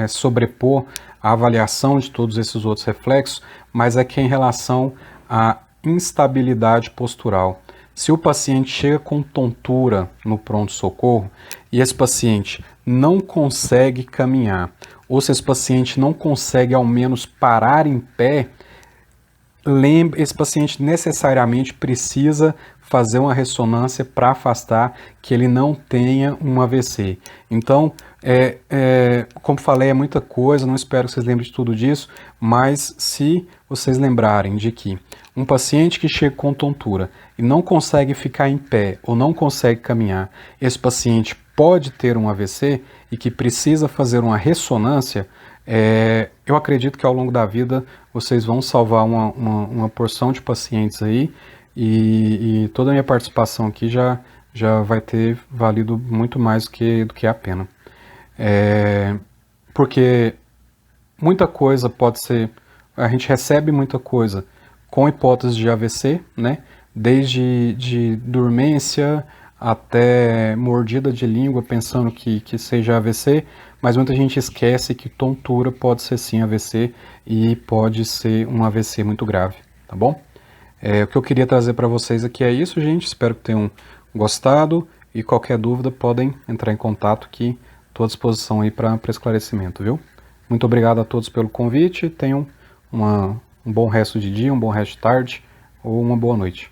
sobrepor a avaliação de todos esses outros reflexos, mas é que é em relação à instabilidade postural. Se o paciente chega com tontura no pronto-socorro e esse paciente não consegue caminhar, ou se esse paciente não consegue ao menos parar em pé, esse paciente necessariamente precisa fazer uma ressonância para afastar que ele não tenha um AVC. Então, como falei, é muita coisa, não espero que vocês lembrem de tudo disso, mas se vocês lembrarem de que um paciente que chega com tontura e não consegue ficar em pé ou não consegue caminhar, esse paciente pode ter um AVC e que precisa fazer uma ressonância, eu acredito que ao longo da vida vocês vão salvar uma porção de pacientes aí e toda a minha participação aqui já vai ter valido muito mais do que a pena. Porque muita coisa pode ser, a gente recebe muita coisa com hipótese de AVC, né? Desde de dormência até mordida de língua pensando que seja AVC, mas muita gente esquece que tontura pode ser sim AVC e pode ser um AVC muito grave, tá bom? O que eu queria trazer para vocês aqui é isso, gente. Espero que tenham gostado e qualquer dúvida podem entrar em contato que estou à disposição aí para esclarecimento, viu? Muito obrigado a todos pelo convite. Tenham um bom resto de dia, um bom resto de tarde ou uma boa noite.